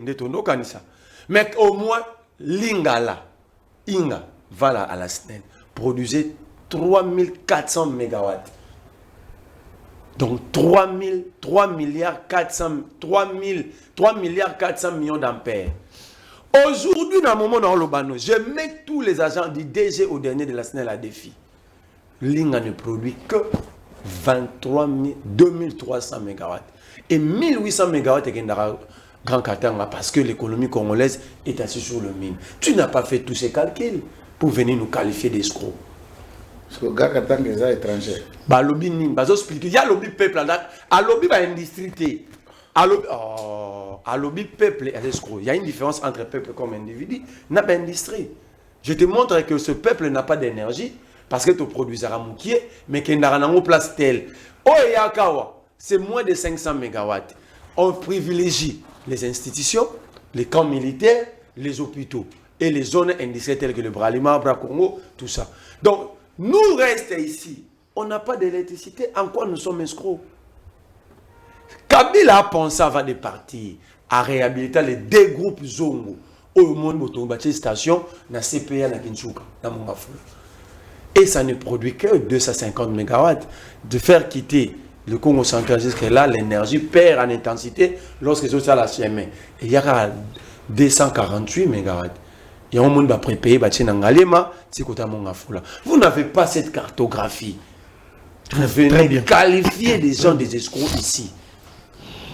mais au moins l'Inga va à la SNEL, produisait 3400 mégawatts. Donc 3 milliards 400 millions d'ampères. Aujourd'hui, dans le moment dans l'Obano, je mets tous les agents du DG au dernier de la SNEL à défi. L'Inga ne produit que 2300 mégawatts. Et 1800 mégawatts est Grand Katanga parce que l'économie congolaise est assise sur le mine. Tu n'as pas fait tous ces calculs pour venir nous qualifier d'escrocs. Parce que Grand Katanga est étranger. Bah, lobby ning, bah, expliquer. Il y a lobby peuple là, à lobby bah industrie. À lobby peuple et escroc. Il y a une différence entre peuple comme individu, n'a pas industrie. Je te montre que ce peuple n'a pas d'énergie parce que tu produis à Moukié, mais qu'il n'a pas place telle. Oh Yakawa, c'est moins de 500 mégawatts. On privilégie les institutions, les camps militaires, les hôpitaux. et les zones industrielles telles que le Bralima, Bra-Congo, tout ça. Donc, nous restons ici. On n'a pas d'électricité. En quoi nous sommes escrocs? Kabila a pensé avant de partir à réhabiliter les deux groupes Zongo. Au monde, il station, na CPA, na Kinshasa, na Mongafou. Et ça ne produit que 250 MW. De faire quitter le Congo central jusqu'à là, l'énergie perd en intensité lorsque c'est ça la CME. Et il y a 248 MW. Il y a un monde qui va préparer, vous n'avez pas cette cartographie. Vous venez qualifier des gens des escrocs ici.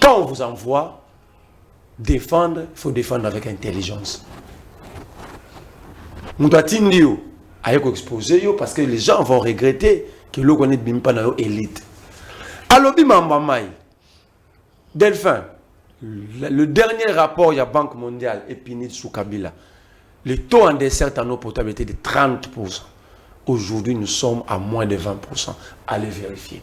Quand on vous envoie défendre, il faut défendre avec intelligence. Nous doit exposer parce que les gens vont regretter que l'on connaît bien pas dans l'élite. Alors, Delphin, le dernier rapport de la Banque mondiale et PNUD sous Kabila, le taux en dessert en eau potable était de 30%. Aujourd'hui, nous sommes à moins de 20%. Allez vérifier.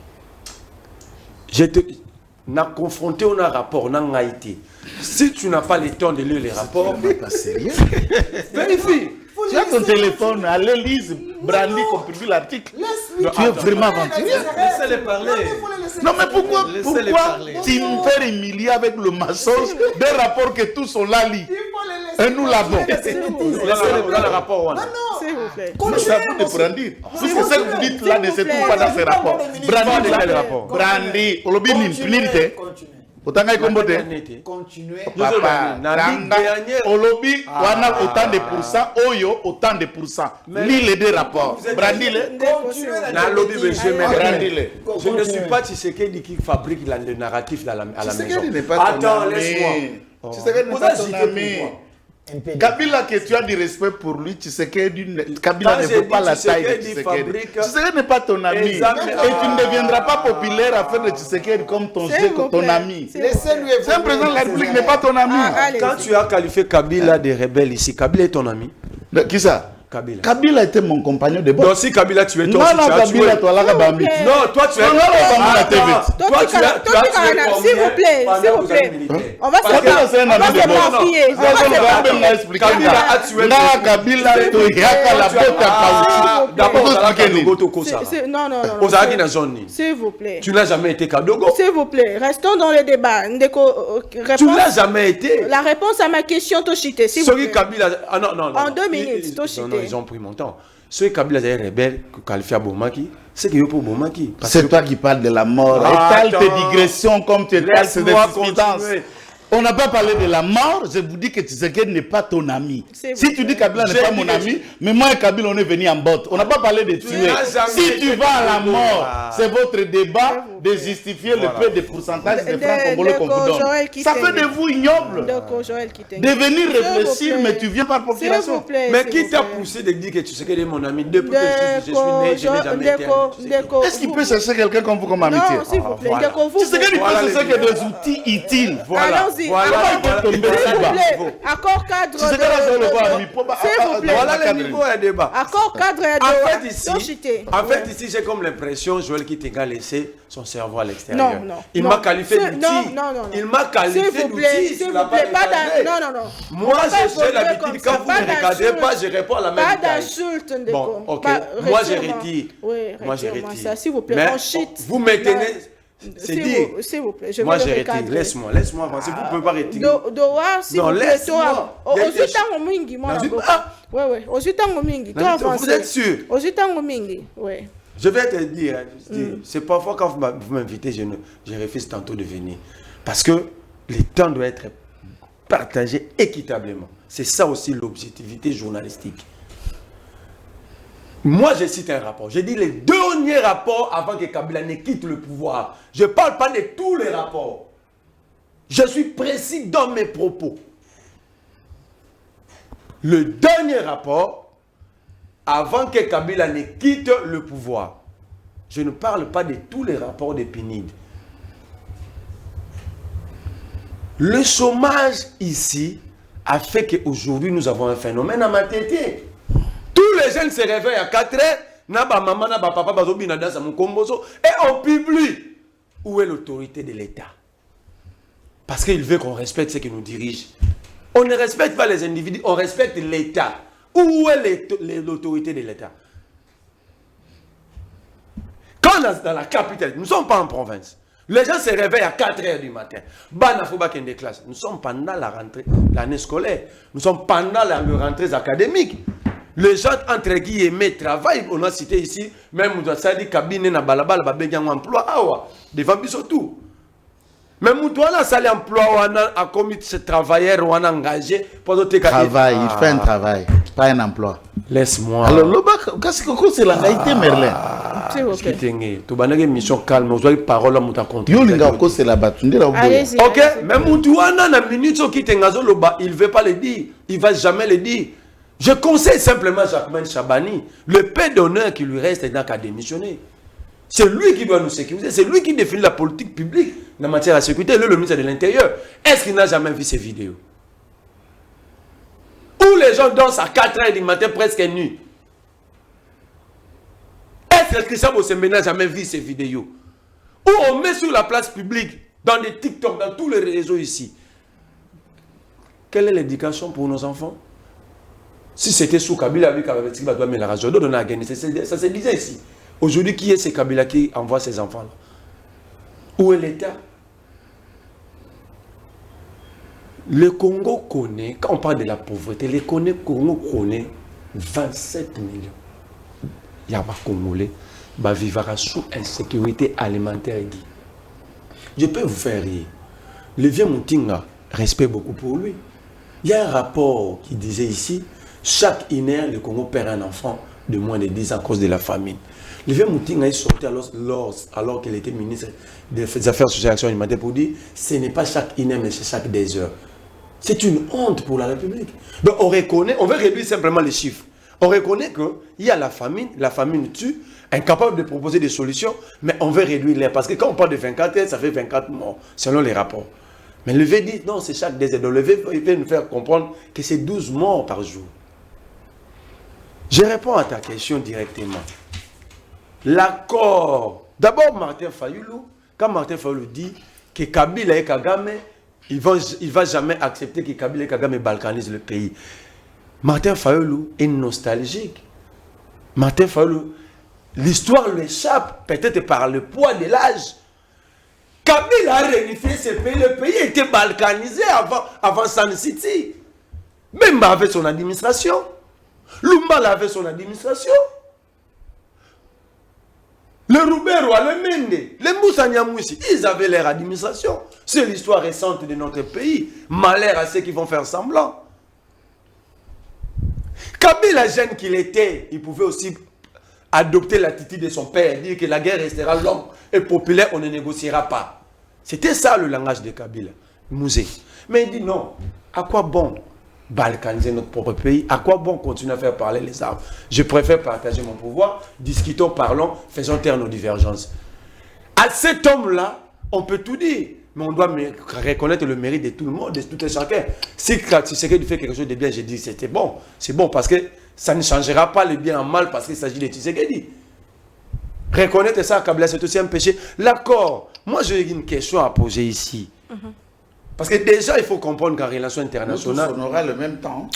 N'a confronté un rapport, n'a été. Si tu n'as pas le temps de lire les rapports, sérieux. Vérifie. Tu as ton téléphone, allez lise, Brandy contribue l'article. Tu es vraiment aventurier. Laissez-les parler. Non mais pourquoi tu me fais humilier avec le mensonge des rapports que tous sont là lits? Et nous l'avons. Le rapport. Non, s'il vous plaît. C'est à vous de Brandy. Puisque ce que vous dites là ne se trouve pas dans ces rapports. Brandy, Olobi Nimpinite. Autant qu'il y Continuez. Papa, Olobi, on a autant de pourcents, Oyo, autant de pourcents. Lis les deux rapports. Brandile. Je ne suis pas Tshisekedi qui fabrique le narratif à la maison. Attends, laisse-moi. Tshisekedi n'est pas ton ami. Kabila, que tu as du respect pour lui, Kabila ne veut pas la taille de Tshisekedi. Tshisekedi n'est pas ton ami. Et tu ne deviendras pas populaire à faire de Tshisekedi comme ton ami. C'est un président de la République, n'est pas ton ami. Quand tu as qualifié Kabila de rebelle ici, Kabila est ton ami? Qui ça? Kabila était mon compagnon de bord. Donc si Kabila tu es ton ami. Non, Kabila, toi là, Bambi. Non, toi tu es. Toi tu as. S'il vous plaît, s'il vous plaît. On va se confier. Kabila a tué. Kabila, tu as la botte à Kaouti. Non. S'il vous plaît. Tu n'as jamais été Kadogo. S'il vous plaît, restons dans le débat. Tu n'as jamais été. La réponse à ma question, Toshite. S'il vous plaît. Kabila. Ah non. En 2 minutes, Toshite. Ils ont pris mon temps. Ceux qui Kabila est rebelle, que qualifie à Bomaki, c'est que pour Bomaki. C'est toi qui parles de la mort. Étale tes digressions comme tu étales tes disputances. On n'a pas parlé de la mort. Je vous dis que Tshisekedi n'est pas ton ami. Si tu dis Kabila n'est pas mon ami, mais moi et Kabila on est venus en botte. On n'a pas parlé de tuer. Si tu vas à la mort, c'est votre débat de justifier le peu de pourcentage de francs congolais qu'on vous donne. Ça fait de vous ignoble. De venir réfléchir, mais tu viens par procuration. Mais qui t'a poussé de dire que Tshisekedi est mon ami depuis que je suis né, je n'ai jamais été. Est-ce qu'il peut chercher quelqu'un comme vous comme amitié? Non, s'il vous plaît. Tshisekedi peut chercher que des outils utiles. Allons-y. Accord cadre. Voilà le niveau de débat. Accord cadre. En fait, ici, j'ai comme l'impression Joël Kittenga a laissé son cerveau à l'extérieur. Non. Il m'a qualifié d'outil. Il m'a qualifié d'outil. S'il vous plaît, non. Moi, j'ai l'habitude, quand vous ne regardez pas, je réponds à la même taille. Pas d'insulte, Ndeko. Bon, ok. Moi, je retire. Moi, je retire. S'il vous plaît, on shit. Vous maintenez... C'est dit. S'il vous plaît, moi j'ai retiré. Laisse-moi avancer. Vous ne pouvez pas retirer. Non, laisse-moi. Vous êtes sûr? Oui. Je vais te dire. C'est parfois quand vous m'invitez, je refuse tantôt de venir. Parce que le temps doit être partagé équitablement. C'est ça aussi l'objectivité journalistique. Moi, je cite un rapport. J'ai dit les derniers rapports avant que Kabila ne quitte le pouvoir. Je ne parle pas de tous les rapports. Je suis précis dans mes propos. Le dernier rapport avant que Kabila ne quitte le pouvoir. Je ne parle pas de tous les rapports de PNUD. Le chômage ici a fait qu'aujourd'hui nous avons un phénomène à Matete. Tous les jeunes se réveillent à 4 heures, et on publie. Où est l'autorité de l'État? Parce qu'il veut qu'on respecte ce qui nous dirige. On ne respecte pas les individus, on respecte l'État. Où est l'autorité de l'État? Quand dans la capitale, nous ne sommes pas en province. Les gens se réveillent à 4 h du matin. Nous sommes pendant la rentrée, l'année scolaire. Nous sommes pendant la rentrée académique. Les gens, entre guillemets, travaillent. On a cité ici, même nous avons dit cabinet na balabala, babégan emploi, devant tout. Mais nous avons un emploi, on a commis ce travailleur, on a engagé pour notre travail. Il fait un travail, pas un emploi. Laisse-moi. Alors, qu'est-ce que c'est la réalité, Merlin? C'est ok. Tu as une mission calme, vous avez parole à mon contre. C'est la bataille. Ok, mais Moutouana, la minute qui est il ne veut pas le dire. Il ne va jamais le dire. Je conseille simplement Jacquemain Chabani, le paix d'honneur qui lui reste n'a qu'à démissionner. C'est lui qui doit nous sécuriser, c'est lui qui définit la politique publique en matière de sécurité, le ministre de l'Intérieur. Est-ce qu'il n'a jamais vu ces vidéos? Où les gens dansent à 4 h du matin presque nus. Est-ce que Christian Bossembe n'a jamais vu ces vidéos? Où on met sur la place publique, dans des TikTok, dans tous les réseaux ici. Quelle est l'éducation pour nos enfants? Si c'était sous Kabila, ça se disait ici. Aujourd'hui, qui est ce Kabila qui envoie ses enfants là? Où est l'État? Le Congo connaît, quand on parle de la pauvreté, le Congo connaît 27 millions. Il y a des Congolais qui vivent sous insécurité alimentaire. Je peux vous faire rire. Le vieux Moutinga respecte beaucoup pour lui. Il y a un rapport qui disait ici, chaque INR, le Congo perd un enfant de moins de 10 ans à cause de la famine. Le vieux Moutinga est sorti alors qu'il était ministre des Affaires sociales et Action alimentaire pour dire ce n'est pas chaque INR, mais c'est chaque 10 heures. C'est une honte pour la République. Donc on reconnaît, on veut réduire simplement les chiffres. On reconnaît qu'il y a la famine tue, incapable de proposer des solutions, mais on veut réduire l'air. Parce que quand on parle de 24 heures, ça fait 24 morts, selon les rapports. Mais le V dit, non, c'est chaque 10 heures. Donc le V veut nous faire comprendre que c'est 12 morts par jour. Je réponds à ta question directement. L'accord. D'abord, Martin Fayulu, quand Martin Fayulu dit que Kabila et Kagame, il ne va jamais accepter que Kabila et Kagame balkanisent le pays. Martin Fayulu est nostalgique. Martin Fayulu, l'histoire lui échappe, peut-être par le poids de l'âge. Kabila a réunifié ce pays, le pays était balkanisé avant San City. Même avec son administration. Lumba avait son administration. Le Roubero, le Mende, les Moussa Nyamouissi, ils avaient leur administration. C'est l'histoire récente de notre pays. Malheur à ceux qui vont faire semblant. Kabila, jeune qu'il était, il pouvait aussi adopter l'attitude de son père, dire que la guerre restera longue et populaire, on ne négociera pas. C'était ça le langage de Kabila, Mouzé. Mais il dit non, à quoi bon balkaniser notre propre pays? À quoi bon continuer à faire parler les armes? Je préfère partager mon pouvoir, discutons, parlons, faisons taire nos divergences. À cet homme-là, on peut tout dire, mais on doit reconnaître le mérite de tout le monde, de tout et chacun. Si Tshisekedi fait quelque chose de bien, je dis c'était bon. C'est bon parce que ça ne changera pas le bien en mal parce qu'il s'agit de Tshisekedi. Reconnaître ça, Kabila, c'est aussi un péché. L'accord. Moi, j'ai une question à poser ici. Parce que déjà, il faut comprendre qu'en relation internationale... On aura le même temps.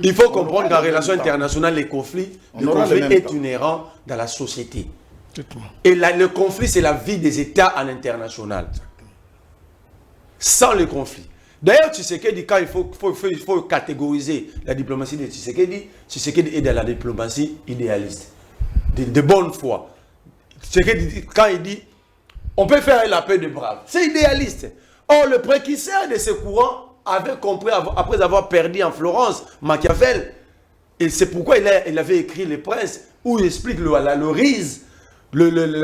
Il faut comprendre qu'en relation internationale, le conflit est inhérent dans la société. Et le conflit, c'est la vie des États en international. Sans le conflit. D'ailleurs, Tshisekedi, quand il faut catégoriser la diplomatie de Tshisekedi est dans la diplomatie idéaliste. De bonne foi. Tshisekedi, quand il dit, on peut faire la paix de braves, c'est idéaliste. Or, le précurseur de ce courant avait compris, après avoir perdu en Florence, Machiavel, et c'est pourquoi il avait écrit Les Princes, où il explique le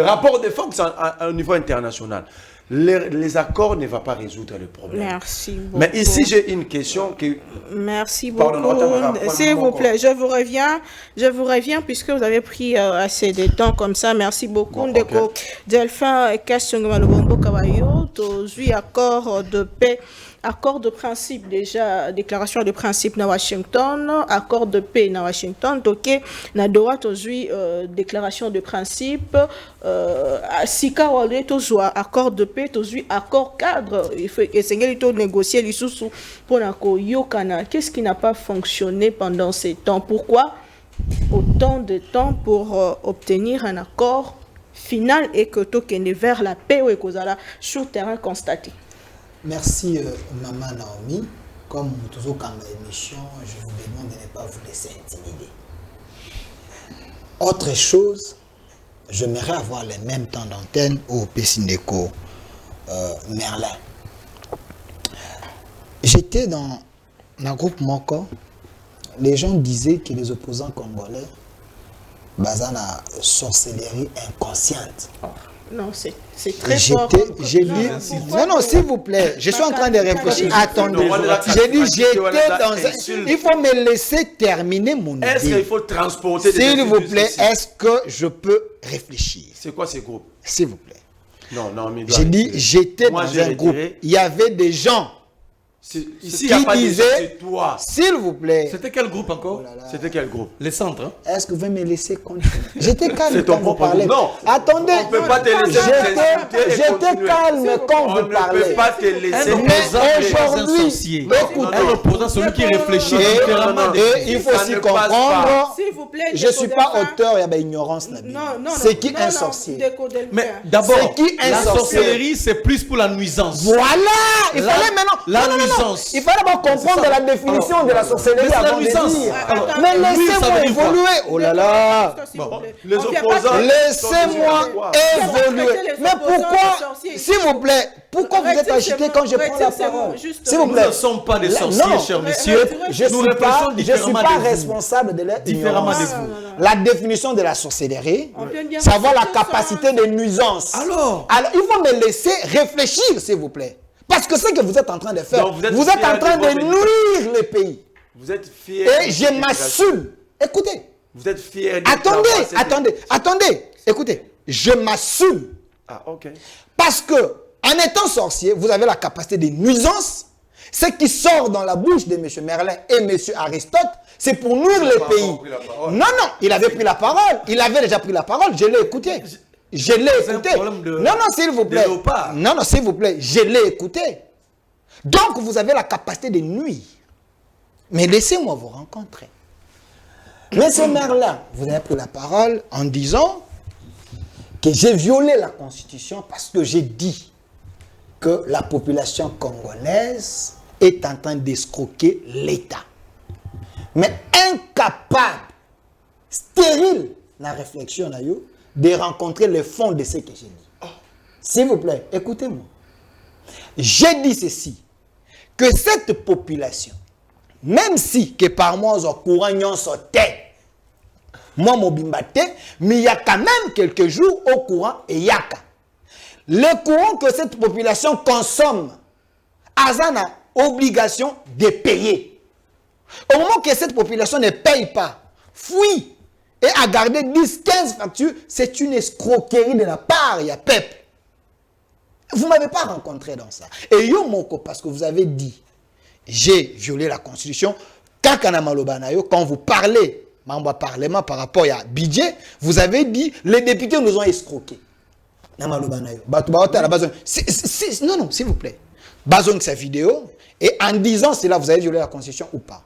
rapport de force au niveau international. Les accords ne vont pas résoudre le problème. Merci beaucoup. Mais ici, j'ai une question que... Merci beaucoup. S'il vous plaît, je vous reviens puisque vous avez pris assez de temps comme ça. Merci beaucoup. Ndeko Delphin, question de Malobombo Kawayo, accord de paix accord de principe déjà, déclaration de principe na Washington, accord de paix na Washington, ok, na droit aujourd'hui déclaration de principe, sika wale tozwa accord de paix, tozwi accord cadre, il faut essayer de négocier les sous pour na ko yokana. Qu'est-ce qui n'a pas fonctionné pendant ces temps? Pourquoi autant de temps pour obtenir un accord final et que tokende vers la paix ou ekozala sur terrain constaté? Merci Maman Naomi. Comme toujours quand émission, je vous demande de ne pas vous laisser intimider. Autre chose, j'aimerais avoir le même temps d'antenne au Pessindeco Merlin. J'étais dans un groupe Moko. Les gens disaient que les opposants congolais basent la sorcellerie inconsciente. Non, c'est très fort. J'ai dit, non, s'il vous plaît, je suis en train de réfléchir. Attendez, j'ai dit, j'étais dans un... Il faut me laisser terminer mon idée. Est-ce qu'il faut transporter s'il vous plaît, est-ce que je peux réfléchir? C'est quoi ces groupes? S'il vous plaît. Non, mais... J'ai dit, j'étais dans un groupe. Il y avait des gens ici, qui disaient, s'il vous plaît. C'était quel groupe encore? C'était quel groupe? Les centres. Hein? Est-ce que vous pouvez me laisser continuer? J'étais calme quand vous parlez. Non. Attendez. On ne peut pas te laisser j'étais calme quand vous parlez. On ne peut pas te laisser. Aujourd'hui, écoutez. Un opposant, celui qui réfléchit différemment. Et il faut aussi comprendre. S'il vous plaît, je ne suis pas auteur, il y a ignorance. C'est qui un sorcier? Mais d'abord, la sorcellerie, c'est plus pour la nuisance. Voilà. Il fallait maintenant. La nuisance. Il fallait d'abord comprendre la définition de la sorcellerie avant de dire. Mais laissez-moi évoluer. Oh là là. Les opposants. Laissez-moi évoluer. Mais pourquoi, s'il vous plaît, pourquoi vous êtes agité quand je prends la parole? S'il vous plaît. Nous ne sommes pas des sorciers, chers messieurs. Je ne suis pas responsable de l'ignorance. La définition de la sorcellerie, savoir la capacité de nuisance. Alors, il faut me laisser réfléchir, s'il vous plaît. Parce que c'est ce que vous êtes en train de faire. Vous êtes en train de nuire le pays. Vous êtes fiers. Et je m'assume. Écoutez. Vous êtes fiers. Attendez. Écoutez. Je m'assume. Ah, ok. Parce que, en étant sorcier, vous avez la capacité de nuisance. Ce qui sort dans la bouche de M. Merlin et M. Aristote, c'est pour nuire le pays. Non, il avait pris la parole. Il avait déjà pris la parole. Je l'ai écouté. Je l'ai écouté. Non, s'il vous plaît. Non, s'il vous plaît. Je l'ai écouté. Donc, vous avez la capacité de nuire. Mais laissez-moi vous rencontrer. Monsieur Merlin, vous avez pris la parole en disant que j'ai violé la Constitution parce que j'ai dit que la population congolaise est en train d'escroquer l'État. Mais incapable, stérile, la réflexion de rencontrer le fond de ce que j'ai dit. S'il vous plaît, écoutez-moi. J'ai dit ceci, que cette population, même si que par moi, au courant, yon sautait, moi, mon bimbate, mais il y a quand même quelques jours au courant et yaka. Le courant que cette population consomme, Azan a obligation de payer. Au moment que cette population ne paye pas, fuit et a gardé 10-15 factures, c'est une escroquerie de la part, il y a peuple. Vous ne m'avez pas rencontré dans ça. Et yo moko, parce que vous avez dit, j'ai violé la Constitution, quand vous parlez, membre parlement par rapport à budget, vous avez dit, les députés nous ont escroqués. Non, s'il vous plaît. Basons sa vidéo, et en disant cela, vous avez violé la Constitution ou pas?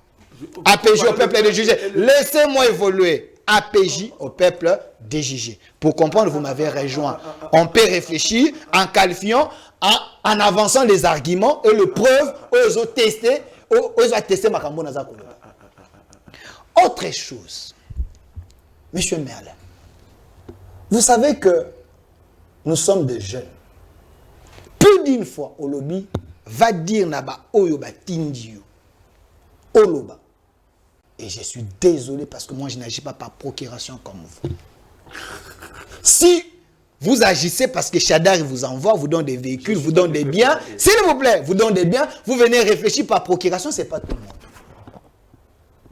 APJ au peuple de juger. Laissez-moi évoluer. APJ au peuple de juger. Pour comprendre, vous m'avez rejoint. On peut réfléchir en qualifiant, en avançant les arguments et les preuves, aux autres tester, aux autres tester ma cambo naza. Autre chose, Monsieur Merlin, vous savez que nous sommes des jeunes. Plus d'une fois, au lobby, va dire naba oyoba tindiyo. Oloba. Et je suis désolé parce que moi je n'agis pas par procuration comme vous. Si vous agissez parce que Chadar vous envoie, vous donne des véhicules, vous donne des biens, s'il vous plaît, vous donne des biens, vous venez réfléchir par procuration, ce n'est pas tout le monde.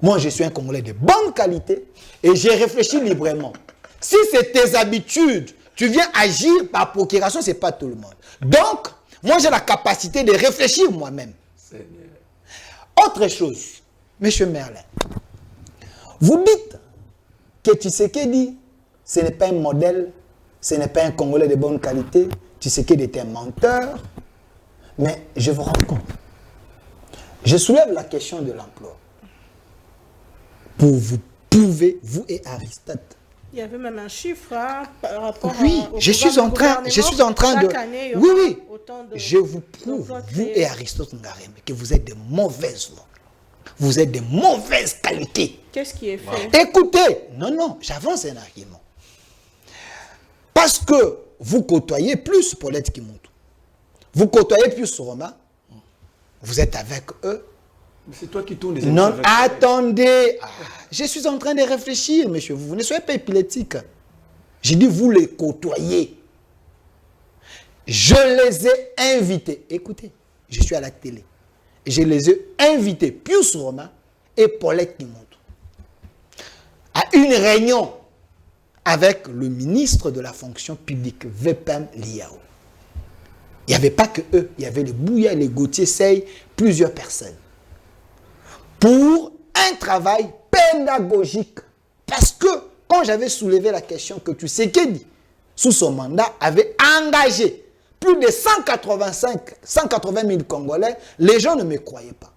Moi je suis un Congolais de bonne qualité et j'ai réfléchi librement. Si c'est tes habitudes, tu viens agir par procuration, ce n'est pas tout le monde. Donc, moi j'ai la capacité de réfléchir moi-même. Autre chose, Monsieur Merlin, vous dites que Tshisekedi, ce n'est pas un modèle, ce n'est pas un Congolais de bonne qualité, Tshisekedi est un menteur, mais je vous rends compte. Je soulève la question de l'emploi. Vous pouvez, vous et Aristote. Il y avait même un chiffre par rapport au je suis en train de... Année, oui. Je vous prouve, vous et Aristote Ngareme, que vous êtes de mauvaises voix. Vous êtes de mauvaise qualité. Qu'est-ce qui est fait? Écoutez, non, j'avance un argument. Parce que vous côtoyez plus Paulette Kimuntu. Vous côtoyez plus Roma. Vous êtes avec eux. Mais c'est toi qui tournes les Non, attendez. Je suis en train de réfléchir, monsieur. Vous ne soyez pas épileptique. J'ai dit, vous les côtoyez. Je les ai invités. Écoutez, je suis à la télé. Je les ai invités, Pius Roma et Paulette Kimuntu, à une réunion avec le ministre de la fonction publique, Vepam Liao. Il n'y avait pas que eux, il y avait les Bouya, les Gauthier Sey, plusieurs personnes. Pour un travail pédagogique. Parce que quand j'avais soulevé la question que Tshisekedi, sous son mandat, avait engagé plus de 180 000 Congolais, les gens ne me croyaient pas.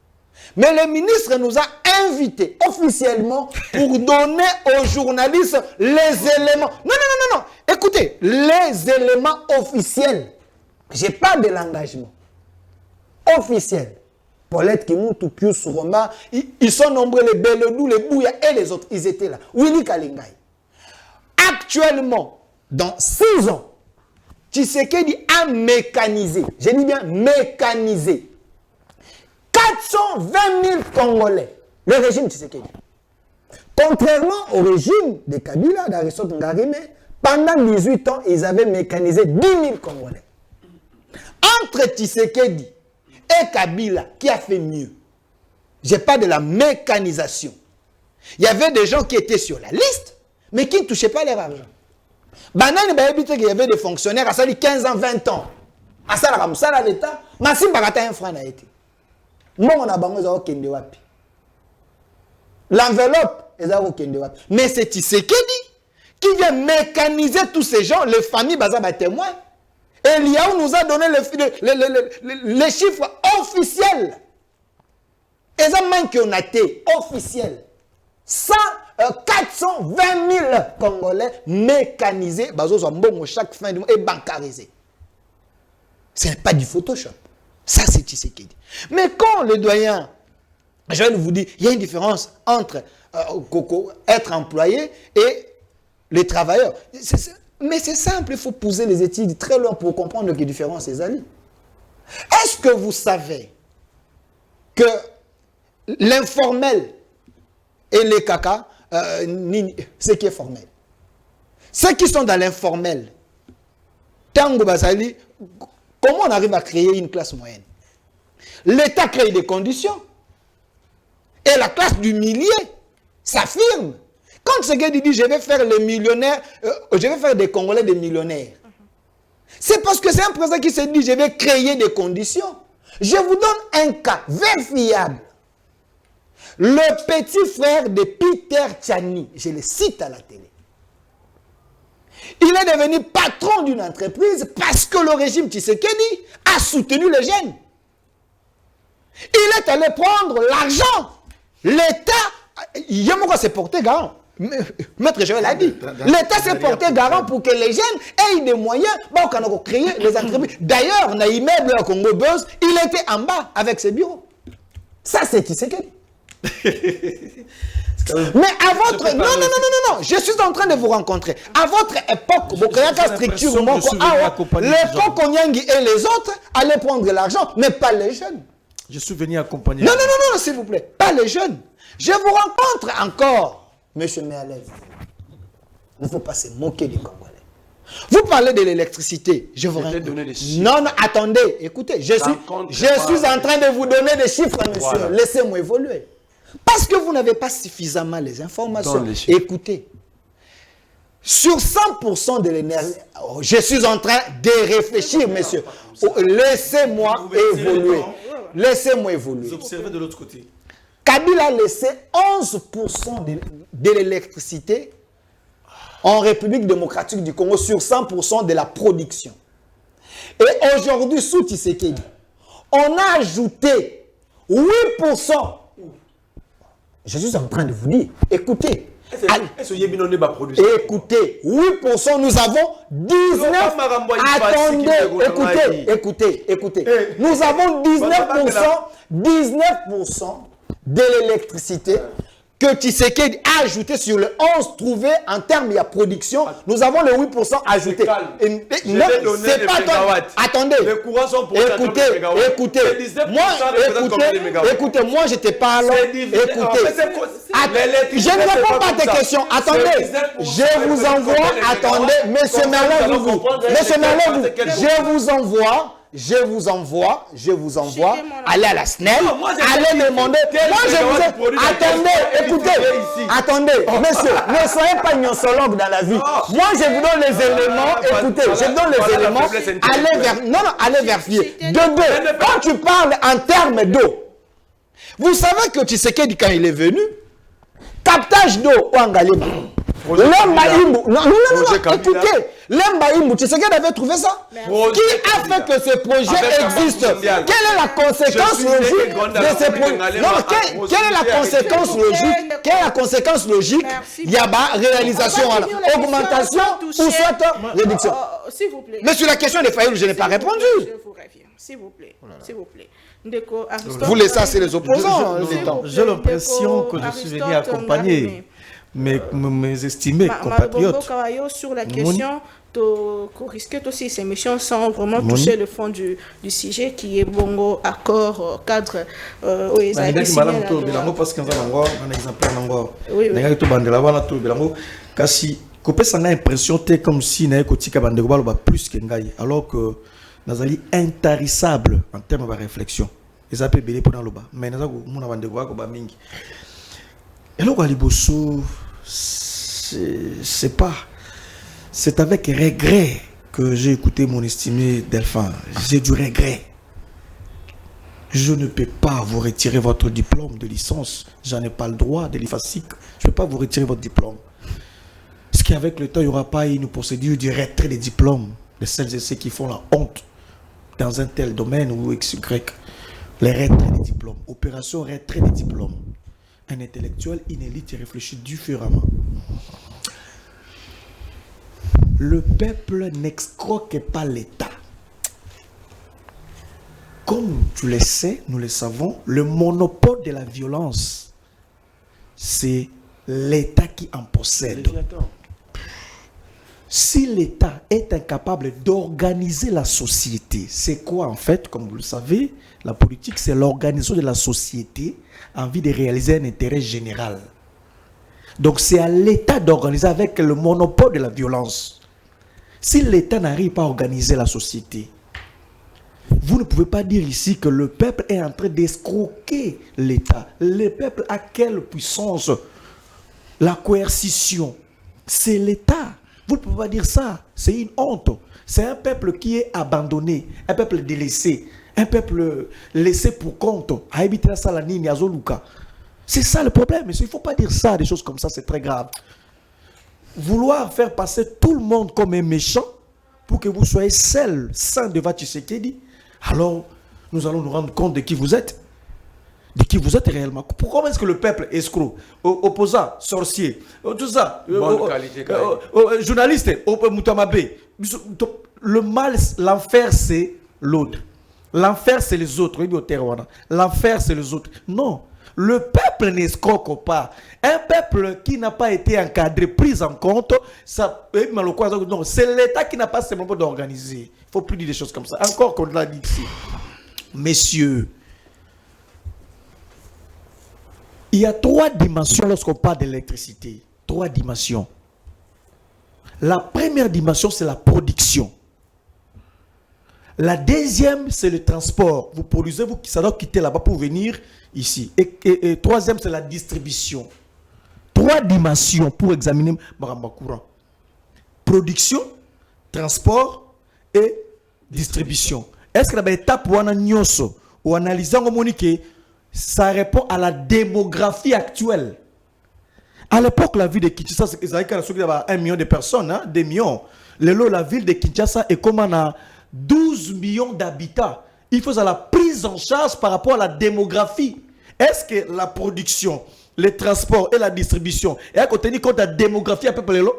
Mais le ministre nous a invités officiellement pour donner aux journalistes les éléments. Non. Écoutez, les éléments officiels. Je parle de l'engagement officiel. Paulette Kimuntu, Pius Roma, ils sont nombreux, les Beledou, les Bouya et les autres. Ils étaient là. Willy Kalingai. Actuellement, dans 6 ans, Tshisekedi a mécanisé, je dis bien mécanisé, 420 000 Congolais, le régime Tshisekedi. Contrairement au régime de Kabila, d'Aristote Ngarime, pendant 18 ans, ils avaient mécanisé 10 000 Congolais. Entre Tshisekedi et Kabila, qui a fait mieux? Je parle de la mécanisation. Il y avait des gens qui étaient sur la liste, mais qui ne touchaient pas leur argent. Banane il y avait des fonctionnaires à ça 15 ans, 20 ans. À ça comme ça l'État, Massim Bagata un franc n'a été. Moi on a bango za kende wapi. L'enveloppe est za kende wapi. Mais c'est Tshisekedi qui vient mécaniser tous ces gens, les familles bazaba témoins. Et Liao nous a donné les chiffres officiels. Et ça manque on a été officiel. 420 000 Congolais mécanisés, chaque fin du mois et bancarisés. Ce n'est pas du Photoshop. Ça, c'est Tshisekedi. Mais quand le doyen, je vais vous dire, il y a une différence entre être employé et les travailleurs. Mais c'est simple, il faut poser les études très loin pour comprendre que différence c'est Ali. Est-ce que vous savez que l'informel et les caca, ce qui est formel. Ceux qui sont dans l'informel, Tango Basali, comment on arrive à créer une classe moyenne? L'État crée des conditions. Et la classe du milieu s'affirme. Quand ce gars dit je vais faire les millionnaires, je vais faire des Congolais des millionnaires. C'est parce que c'est un président qui se dit je vais créer des conditions. Je vous donne un cas vérifiable. Le petit frère de Peter Tchani, je le cite à la télé. Il est devenu patron d'une entreprise parce que le régime Tshisekedi a soutenu les jeunes. Il est allé prendre l'argent. L'État, Yamouka s'est porté garant. Maître Joël a dit. L'État s'est porté garant pour que les jeunes aient des moyens pour créer les entreprises. D'ailleurs, dans l'immeuble à Congo Buzz, il était en bas avec ses bureaux. Ça, c'est Tshisekedi. Mais à votre... Non, je suis en train de vous rencontrer. À votre époque, les Kokonyangi et les autres allaient prendre l'argent, mais pas les jeunes. Je suis venu accompagner. Non, s'il vous plaît. Pas les jeunes. Je vous rencontre encore, monsieur Merlez. Il ne faut pas se moquer des Congolais. Vous parlez de l'électricité. Je vous rencontre. Non, attendez. Écoutez, je suis en train de vous donner des chiffres, monsieur. Voilà. Laissez-moi évoluer. Parce que vous n'avez pas suffisamment les informations. Écoutez, sur 100% de l'énergie, je suis en train de réfléchir, monsieur. Laissez-moi évoluer. laissez-moi évoluer. Vous observez de l'autre côté. Kabila a laissé 11% de l'électricité en République démocratique du Congo sur 100% de la production. Et aujourd'hui, sous Tshisekedi, on a ajouté 8%. Je suis en train de vous dire, écoutez. Écoutez, 8%, nous avons 19%. Attendez, écoutez. Nous avons 19% de l'électricité que Tshisekedi a ajouté sur le 11 trouvé en termes de production. Nous avons le 8% ajouté. C'est pas toi. Attendez. Écoutez, moi je te parle. Écoutez. Je ne réponds pas à tes questions. Attendez. Je vous envoie. Attendez. Monsieur Merlin, je vous envoie, allez à la SNEL, allez demander. Moi, je vous ai... Attendez, monsieur, ne soyez pas gnosologue dans la vie. Moi, je vous donne les éléments, écoutez, je vous donne les éléments, allez vérifier. De deux, quand tu parles en termes d'eau, vous savez que Tshisekedi, quand il est venu, captage d'eau au Angalema. Écoutez, Lembaïmou, Tshisekedi avait trouvé ça. Qui a fait que ce projet existe? Quelle est la conséquence logique de ce projet? Non, quelle est la conséquence logique? Quelle est la conséquence logique? Il y a réalisation, augmentation ou soit réduction. S'il vous plaît. Mais sur la question des failles, je n'ai pas répondu. Je vous reviens, s'il vous plaît. S'il vous plaît. Vous laissez ça, c'est les opposants. J'ai l'impression que je suis venu accompagner mes estimés compatriotes. Sur la question, qu'on risque aussi ces missions sans vraiment toucher le fond du sujet qui est bongo accord cadre impression comme si plus que ngai alors que nazali intarissable en termes de réflexion. Les appels belé pour dans mais naza ko mona bande ko ba mingi. Et là Liboso c'est pas, c'est avec regret que j'ai écouté mon estimé Delphin. J'ai du regret. Je ne peux pas vous retirer votre diplôme de licence. J'en ai pas le droit de l'IFASIC. Je ne peux pas vous retirer votre diplôme. Est-ce qu'avec le temps, il n'y aura pas une procédure de retrait des diplômes de celles et ceux qui font la honte dans un tel domaine ou XY? Les retraits des diplômes. Opération retrait des diplômes. Un intellectuel, une élite réfléchit différemment. Le peuple n'excroque pas l'État. Comme tu le sais, nous le savons, le monopole de la violence, c'est l'État qui en possède. Si l'État est incapable d'organiser la société, c'est quoi en fait? Comme vous le savez, la politique, c'est l'organisation de la société en vue de réaliser un intérêt général. Donc c'est à l'État d'organiser avec le monopole de la violence. Si l'État n'arrive pas à organiser la société, vous ne pouvez pas dire ici que le peuple est en train d'escroquer l'État. Le peuple a quelle puissance? La coercition, c'est l'État. Vous ne pouvez pas dire ça. C'est une honte. C'est un peuple qui est abandonné, un peuple délaissé, un peuple laissé pour compte. C'est ça le problème. Mais il ne faut pas dire ça, des choses comme ça, c'est très grave. Vouloir faire passer tout le monde comme un méchant pour que vous soyez seul, saint devant Tshisekedi, alors nous allons nous rendre compte de qui vous êtes. De qui vous êtes réellement. Pourquoi est-ce que le peuple escroc, opposant, sorcier, tout ça, journaliste, Moutamabé, le mal, l'enfer c'est l'autre. L'enfer c'est les autres. L'enfer c'est les autres. Non. Le peuple n'escroque pas. Un peuple qui n'a pas été encadré, pris en compte, non, c'est l'État qui n'a pas simplement d'organiser. Il ne faut plus dire des choses comme ça. Encore qu'on l'a dit ici. Messieurs, il y a 3 dimensions lorsqu'on parle d'électricité. 3 dimensions. La première dimension, c'est la production. La deuxième, c'est le transport. Vous produisez, ça doit quitter là-bas pour venir ici. Et troisième, c'est la distribution. 3 dimensions pour examiner Maramba Courant. Production, transport et distribution. Est-ce que la étape où on a nyoso ou analysant au Monique, ça répond à la démographie actuelle. À l'époque, la ville de Kinshasa, c'est 1 million de personnes, hein, 2 millions. La ville de Kinshasa est comme on a 12 millions d'habitants. Il faut la prise en charge par rapport à la démographie. Est-ce que la production, les transports et la distribution est à tenir compte de la démographie à peu près là?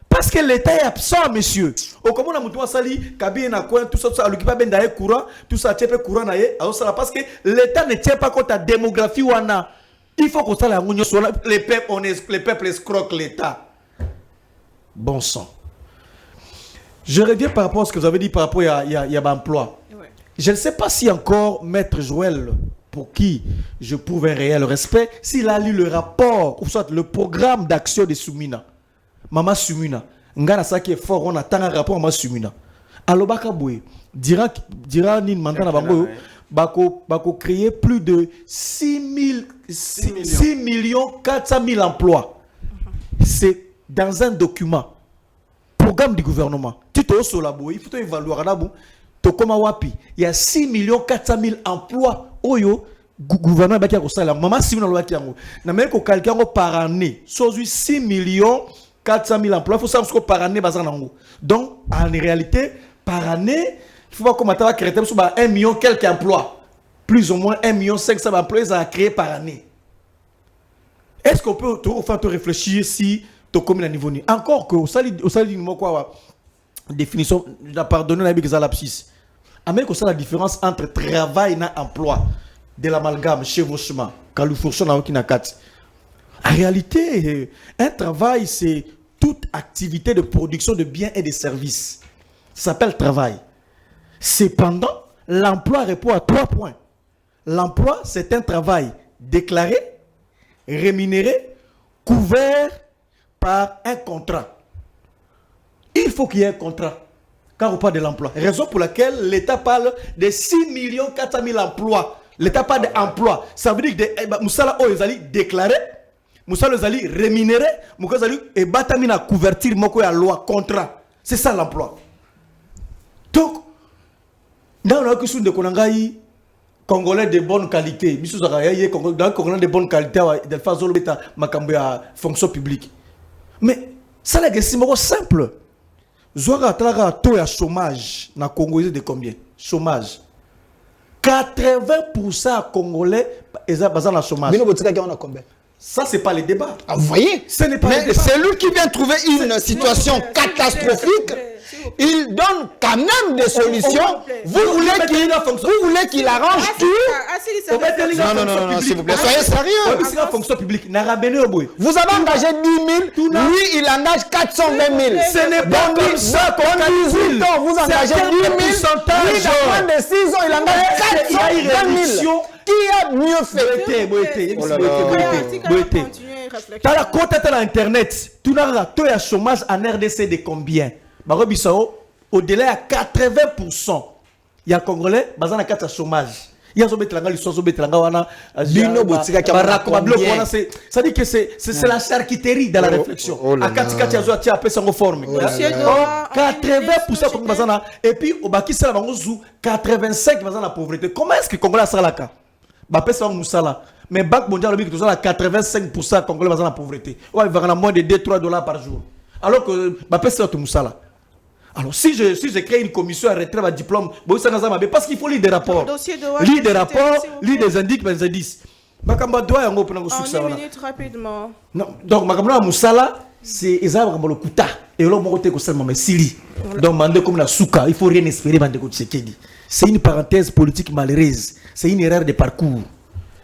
Parce que l'État est absent, monsieur. Au comment on a sali, Kabi na coin, tout ça, l'occupant ben d'ailleurs courant, tout ça tient peu courant d'ailleurs, parce que l'État ne tient pas compte de la démographie ou ana. Il faut qu'on la réunion sur les peuples escroquent l'État. Bon sang. Je reviens par rapport à ce que vous avez dit par rapport à l'emploi. Ouais. Je ne sais pas si encore Maître Joël, pour qui je prouve un réel respect, s'il a lu le rapport, ou soit le programme d'action de Soumina. Mama Sumina, ngana ça qui est fort, on attend un rapport Mama Sumina. Alors Bakaboué, dira Nin Mantana Bango, Bako créer plus de 6 400 000 emplois. C'est dans un document, programme du gouvernement. Tu te sur la boue, il faut évaluer à la boue. Il y a 6 400 000 emplois. Oyo, gouvernement Bakia Kosala, Mama Sumina Loakiango. N'a même qu'au quelqu'un par année, soit 6 400 000 emplois, il faut savoir ce que par année, donc en réalité, par année, il faut voir comment tu vas créer 1 million quelques emplois. Plus ou moins 1 500 000 emplois à créer par année. Est-ce qu'on peut te réfléchir si tu commune à niveau ni? Encore que, au sali quoi, définition, pardonnez la big lapsus. Amérique, c'est la différence entre travail et emploi. De l'amalgame, chevauchement, califourchon dans Okinakat. En réalité, un travail, c'est toute activité de production de biens et de services. Ça s'appelle travail. Cependant, l'emploi répond à 3 points. L'emploi, c'est un travail déclaré, rémunéré, couvert par un contrat. Il faut qu'il y ait un contrat quand on parle de l'emploi. Raison pour laquelle l'État parle de 6 400 000 emplois. L'État parle d'emploi. Ça veut dire que Moussala Oyezali déclaré, Moussala Oyezali rémunéré, Moussala Oyezali et Batamina couverture moko ya loi contrat. C'est ça l'emploi. Donc, dans la question de Konangaï, Congolais de bonne qualité, dans Congolais de bonne qualité, de façon bêta makambo ya fonction publique. Mais ça la question simple. Zouara tlaga taux ya chômage na Congo de combien? Chômage. 80% Congolais ils ont le chômage. Ça, c'est pas le débat. Ah, vous voyez? Ce n'est pas le débat. C'est lui qui vient trouver une situation catastrophique. Il donne quand même des solutions. Vous voulez qu'il arrange tout? Non, s'il vous plaît, soyez sérieux. C'est la fonction publique. Vous avez engagé 10 000, lui, il engage 420 000. Ce n'est pas comme ça qu'on a 18 ans, vous engagez 10 000, lui, dans moins de 6 ans, il engage 420 000. Qui a mieux fait? T'as la côte à l'internet. Tu n'as pas de chômage en RDC de combien? Au-delà de 80%, il y a un Congolais qui a 4 chômage. Il y a des gens qui ça dit que c'est la charcuterie dans la réflexion. À 80% et puis au Baki c'est la 85% la pauvreté. Comment est-ce que le Congolais a la cas? Mais Banque mondiale dit que 85% Congolais sont la pauvreté. Ouais, il va gagner moins de 2-3 $ par jour. Alors que c'est tout Moussala. Alors, si je crée une commission à retrait à diplôme, parce qu'il faut lire des rapports. Lire des rapports, lire des indices, des indices. En 1 minute, rapidement. Non, donc, Moussala, c'est le Kuta. Et l'homme est seulement Sili. Donc, Mande comme la Souka, il ne faut rien espérer, Mande Tshisekedi. C'est une parenthèse politique malheureuse. C'est une erreur de parcours.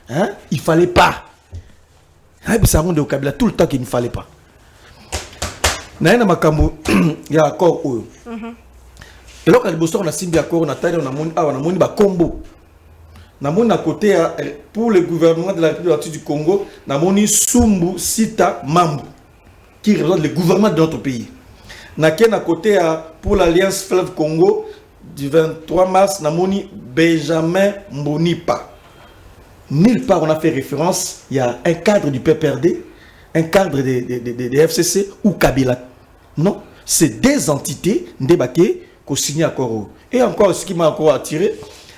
Hein? Il ne fallait pas. Ça monte au Kabila tout le temps qu'il ne fallait pas. Il y a encore et là quand on a simbi accord on a taillé on a moni ba combo na moni à côté pour le gouvernement de la République du Congo na moni Sumbu Sita Mambu qui représente le gouvernement de notre pays na ken à côté pour l'Alliance Fleuve Congo du 23 mars na moni Benjamin Mbonipa. Nulle part on a fait référence, il y a un cadre du PPRD, un cadre des FCC ou Kabila. Non, c'est des entités débaquées qu'on signe à Coro. Et encore, ce qui m'a encore attiré,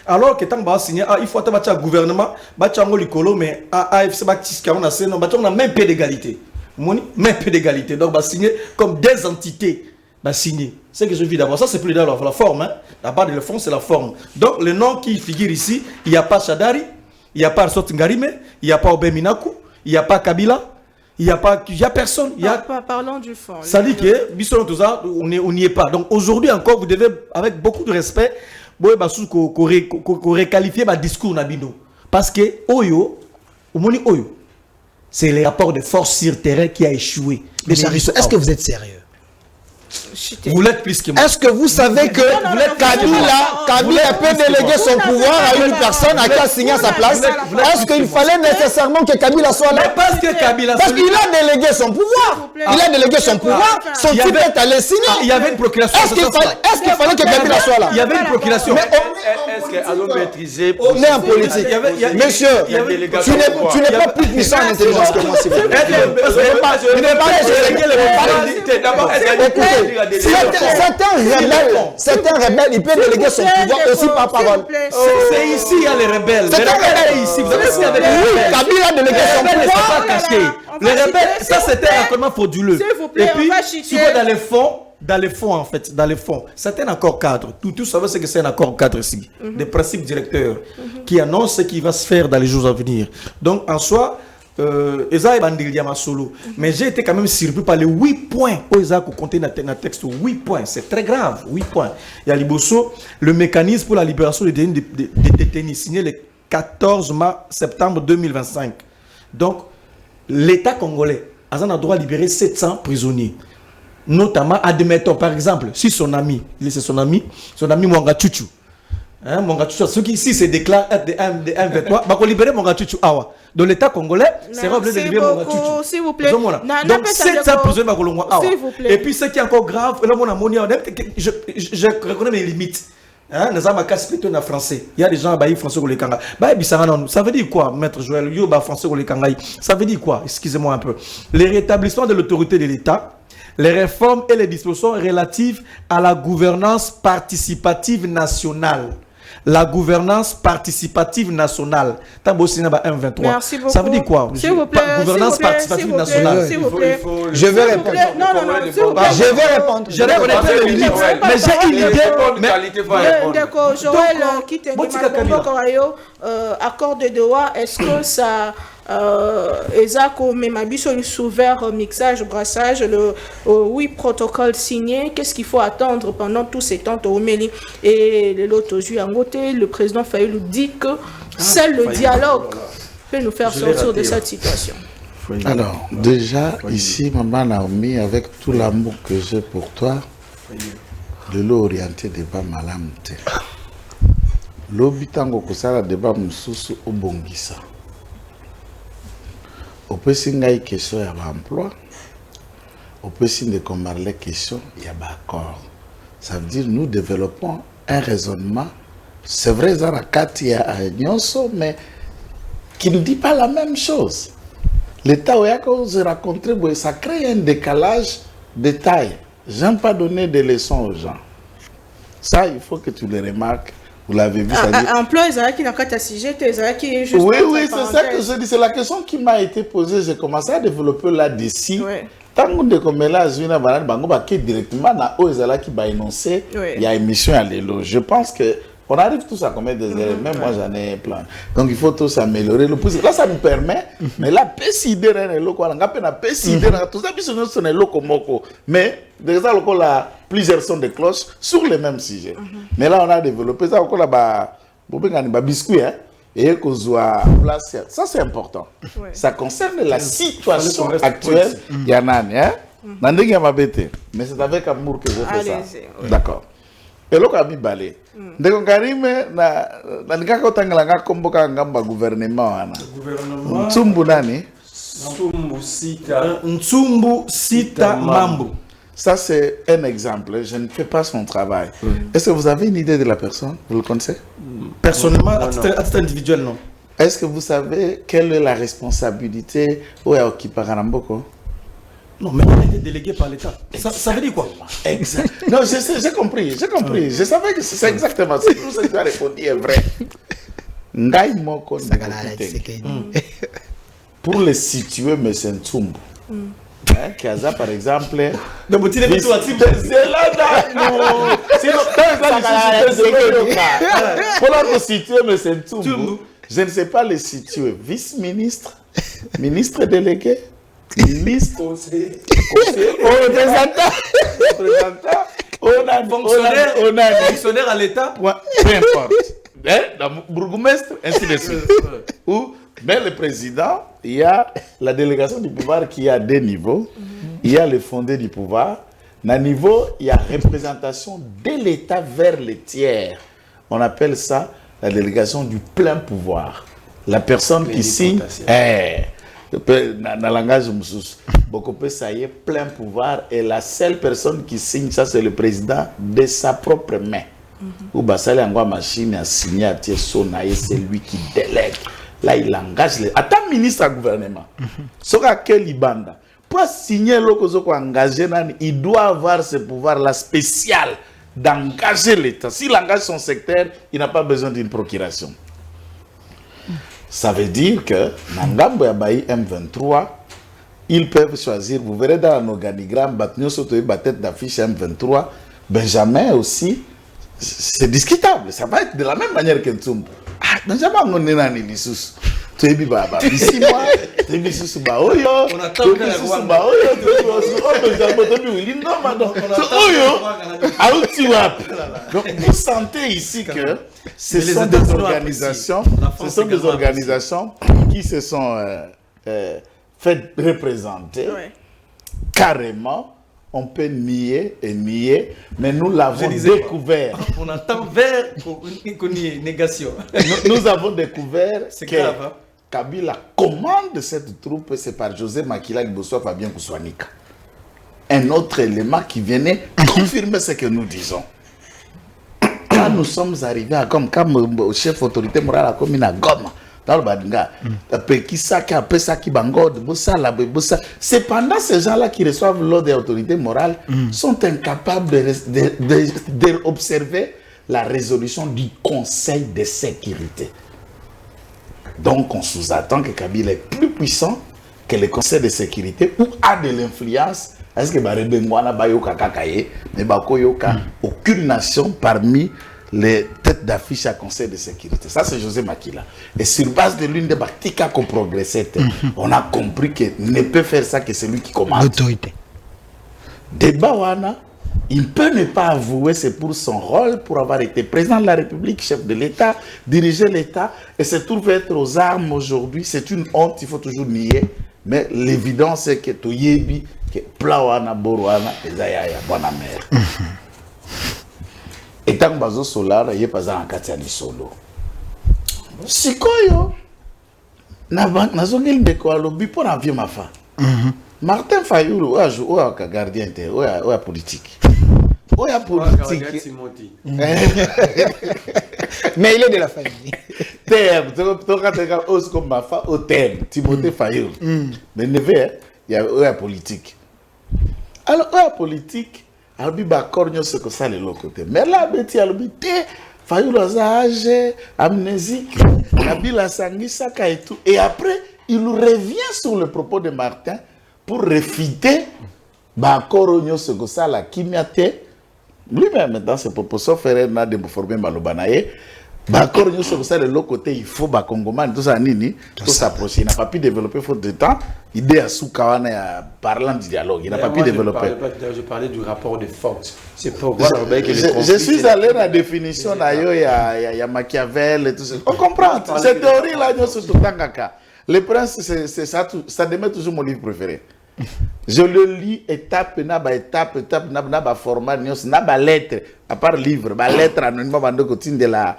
Alors que tant que va signer, il faut attendre un gouvernement, mais AFC on a même peu d'égalité. Même peu d'égalité. Donc, va signer comme des entités. Va signer. C'est ce que je vis d'abord. Ça, c'est plus la forme. Hein. La part de le fond, c'est la forme. Donc, le nom qui figure ici, il n'y a pas Shadari, il n'y a pas Arsot Ngarime, il n'y a pas Obeminaku, il n'y a pas Kabila. Il n'y a personne. Parlons du fond. Ça dit que, on n'y est pas. Donc aujourd'hui encore, vous devez, avec beaucoup de respect, requalifier ma discours. Parce que, c'est le rapport de force sur terrain qui a échoué. Est-ce que vous êtes sérieux? Vous l'êtes plus que moi. Est-ce que vous savez que Kabila peut déléguer son pouvoir à une personne à qui a signé à sa place? Est-ce qu'il fallait nécessairement que Kabila soit là? Parce qu'il a délégué son pouvoir. Il a délégué son pouvoir. Son type est allé signer. Il y avait une procuration. Est-ce qu'il fallait que Kabila soit là? Il y avait une procuration. Est-ce qu'elle a maîtrisé? On est en politique. Monsieur, tu n'es pas plus puissant en intelligence que moi, s'il vous plaît. Certains rebelles, ils peuvent déléguer son pouvoir aussi par parole. C'est ici, il y a les rebelles. C'est un rebelle ici. Vous avez avec les rebelles. Kabila a délégué son pouvoir. Les rebelles, ça c'était un raccordement frauduleux. Et puis, si vous dans les fonds en fait, dans les fonds, c'est un accord cadre. Tout savez ce que c'est un accord cadre ici. Des principes directeurs qui annoncent ce qui va se faire dans les jours à venir. Donc, en soi, mais j'ai été quand même surpris par les 8 points où ils ont compté dans le texte. 8 points, c'est très grave. 8 points. Il y a Liboso, le mécanisme pour la libération des détenus, signé le 14 septembre 2025. Donc, l'État congolais a le droit de libérer 700 prisonniers. Notamment, admettons, par exemple, si son ami Mwanga Chuchu, si se déclare être de M23, va libérer Mwanga Chuchu. Donc l'État congolais sera obligé de libérer Mwanga Chuchu. S'il vous plaît. Donc 700 prisonniers va Et puis ce qui est encore grave, je reconnais mes limites. Nous avons un français. Il y a des gens qui sont français. Ça veut dire quoi, maître Joël? Ça veut dire quoi? Excusez-moi un peu. Les rétablissements de l'autorité de l'État, les réformes et les dispositions relatives à la gouvernance participative nationale. La gouvernance participative nationale. Merci beaucoup. Ça veut dire quoi? S'il vous plaît, gouvernance participative nationale. S'il vous plaît. Je vais répondre. Je vais répondre. Je vais répondre. Mais j'ai une idée. D'accord, Joël, qui te dit accord de droit, est-ce que ça Ezako Memabiso lui souvert mixage, brassage, le oui protocole signé, qu'est-ce qu'il faut attendre pendant tous ces temps au Meli et l'autre le président Fayoulou dit que seul le dialogue peut nous faire sortir de cette situation. Alors, déjà, ici, Maman Naomi, avec tout l'amour que j'ai pour toi, de l'eau orienté débat malamte. L'obitango kosala débat mususu obongisa. On peut signer une question, il y a un emploi. On peut signer les questions, il y a un accord. Ça veut dire que nous développons un raisonnement. C'est vrai, il y a un mais qui ne dit pas la même chose. L'État où vous rencontrez, ça crée un décalage de taille. Je n'aime pas donner des leçons aux gens. Ça, il faut que tu le remarques. Vous l'avez vu, ça dit... Emploi, qui n'a qu'à sujet, juste... Oui, c'est ça que je dis. C'est la question qui m'a été posée. J'ai commencé à développer là-dessus. Tant que comme là, je vais directement dans Ozala qui va énoncer. Il y a émission à l'élo. Je pense que on arrive tous à commettre des erreurs. Même moi, j'en ai plein. Donc, il faut tous améliorer. Là, ça nous permet. Mais là, PCD, tout ça, mais déjà, plusieurs sons de cloches sur les mêmes sujets. Mais là, on a développé ça. Biscuit, et ça, c'est important. Ça concerne la situation actuelle. Il y en a, mais c'est avec amour que je fais ça. D'accord. Et là, on a balé. Donc, Karim, gouvernement. Ntsumbu nani? Ntsumbu Sita Mambo. Ça, c'est un exemple. Je ne fais pas son travail. Est-ce que vous avez une idée de la personne? Vous le connaissez? Personnellement, à titre individuel, non. Est-ce que vous savez quelle est la responsabilité au Yaoki Paranamboko? Non, mais on a été délégué par l'État. Ça veut dire quoi? Exact. Non, j'ai compris. Je savais que c'est exactement ça. Tout ce que tu as répondu est vrai. Ngai Moko pour le situer, M. Ntsumbu, Kaza par exemple. Non, mais tu l'as tout à c'est là, non. Sinon, pour le situer, M. Ntsumbu, je ne sais pas le situer. Vice-ministre, ministre délégué, ministre, conseiller, représentant, fonctionnaire à l'État. Peu importe. Bourgmestre, ainsi de suite. Mais le président, il y a la délégation du pouvoir qui a deux niveaux. Il y a le fondé du pouvoir. Dans le niveau, il y a représentation de l'État vers les tiers. On appelle ça la délégation du plein pouvoir. La personne qui signe, dans le langage beaucoup plus ça y est, plein pouvoir, et la seule personne qui signe, ça c'est le président de sa propre main. Ou basali angwa machine à signer à Tiesonaï, c'est lui qui délègue. Là il engage les. Attends, ministre à gouvernement. Soka quel banda. Pour signer l'oko engagé, il doit avoir ce pouvoir-là spécial d'engager l'État. S'il engage son secteur, il n'a pas besoin d'une procuration. Ça veut dire que Nangambo Yabaï M23, ils peuvent choisir. Vous verrez dans l'organigramme, Batnio Sotoy, tête d'affiche M23, Benjamin aussi. C'est discutable. Ça va être de la même manière que Ntsumbu. Ah, Benjamin, on est dans l'Issus. Tu es baba, ici moi, tu es Issus Baoyo, on attend que la voix. Donc vous sentez ici que ce sont des organisations, qui se sont fait représenter carrément. On peut nier et nier, mais nous l'avons découvert. On entend vers pour une négation. Nous avons découvert que grave, hein? Kabila commande cette troupe, c'est par José Makila Liboso Fabien Kouswanika. Un autre élément qui venait confirmer ce que nous disons. Quand nous sommes arrivés à comme chef autorité morale à commune à Goma, dans le Badinga, c'est pendant ces gens-là qui reçoivent l'ordre des autorités morales sont incapables d'observer la résolution du Conseil de sécurité. Donc on sous-attend que Kabila est plus puissant que le Conseil de sécurité ou a de l'influence. Est-ce que aucune nation parmi les têtes d'affiche à Conseil de sécurité. Ça, c'est José Makila. Et sur base de l'une des bâtis qu'on progressait, on a compris que ne peut faire ça que celui qui commande. L'autorité. Débat Wana, il peut ne pas avouer, c'est pour son rôle, pour avoir été président de la République, chef de l'État, diriger l'État, et se trouve être aux armes aujourd'hui. C'est une honte, il faut toujours nier. Mais l'évidence, c'est que Toyebi, que Plawana, Borwana, et Zayaya, bonne mère. Et tant que bazo solar, il n'y a pas un katani solo. Sikoyo, nazongeli ndeko alobi pour un vieux mafa. Martin Fayulu, ou a gardien, ou a politique. Ou a politique. Mais il est de la famille. Terme, tu as comme mafa au terme, Timothée Fayulu. Mais neveu, il y a politique. Alors, ou a politique. Albi bakornyo ce que ça le côté. Mais là, Betty albi te Fayulu âgé, amnésique, Kabila Sangisaka et tout. Et après, il revient sur le propos de Martin pour réfuter bakornyo ce que ça la kimiate. Lui-même dans ses propos, sauf Ferena de former Malobanaye. Bakornyo ce que ça de l'autre côté, il faut Bakongoman, tout ça nini, tout s'approcher. Il n'a pas pu développer faute de temps. Idée à Soukawana parlant du dialogue, il n'a pas pu développer. Je parlais du rapport de force. C'est pour voir que je suis allé à la définition il y a Machiavel et tout ça. On comprend. Cette théorie-là, le prince, c'est ça, ça demeure toujours mon livre préféré. Je le lis étape, naba format, naba lettre, à part livre, ma lettre anonyme bande côté de la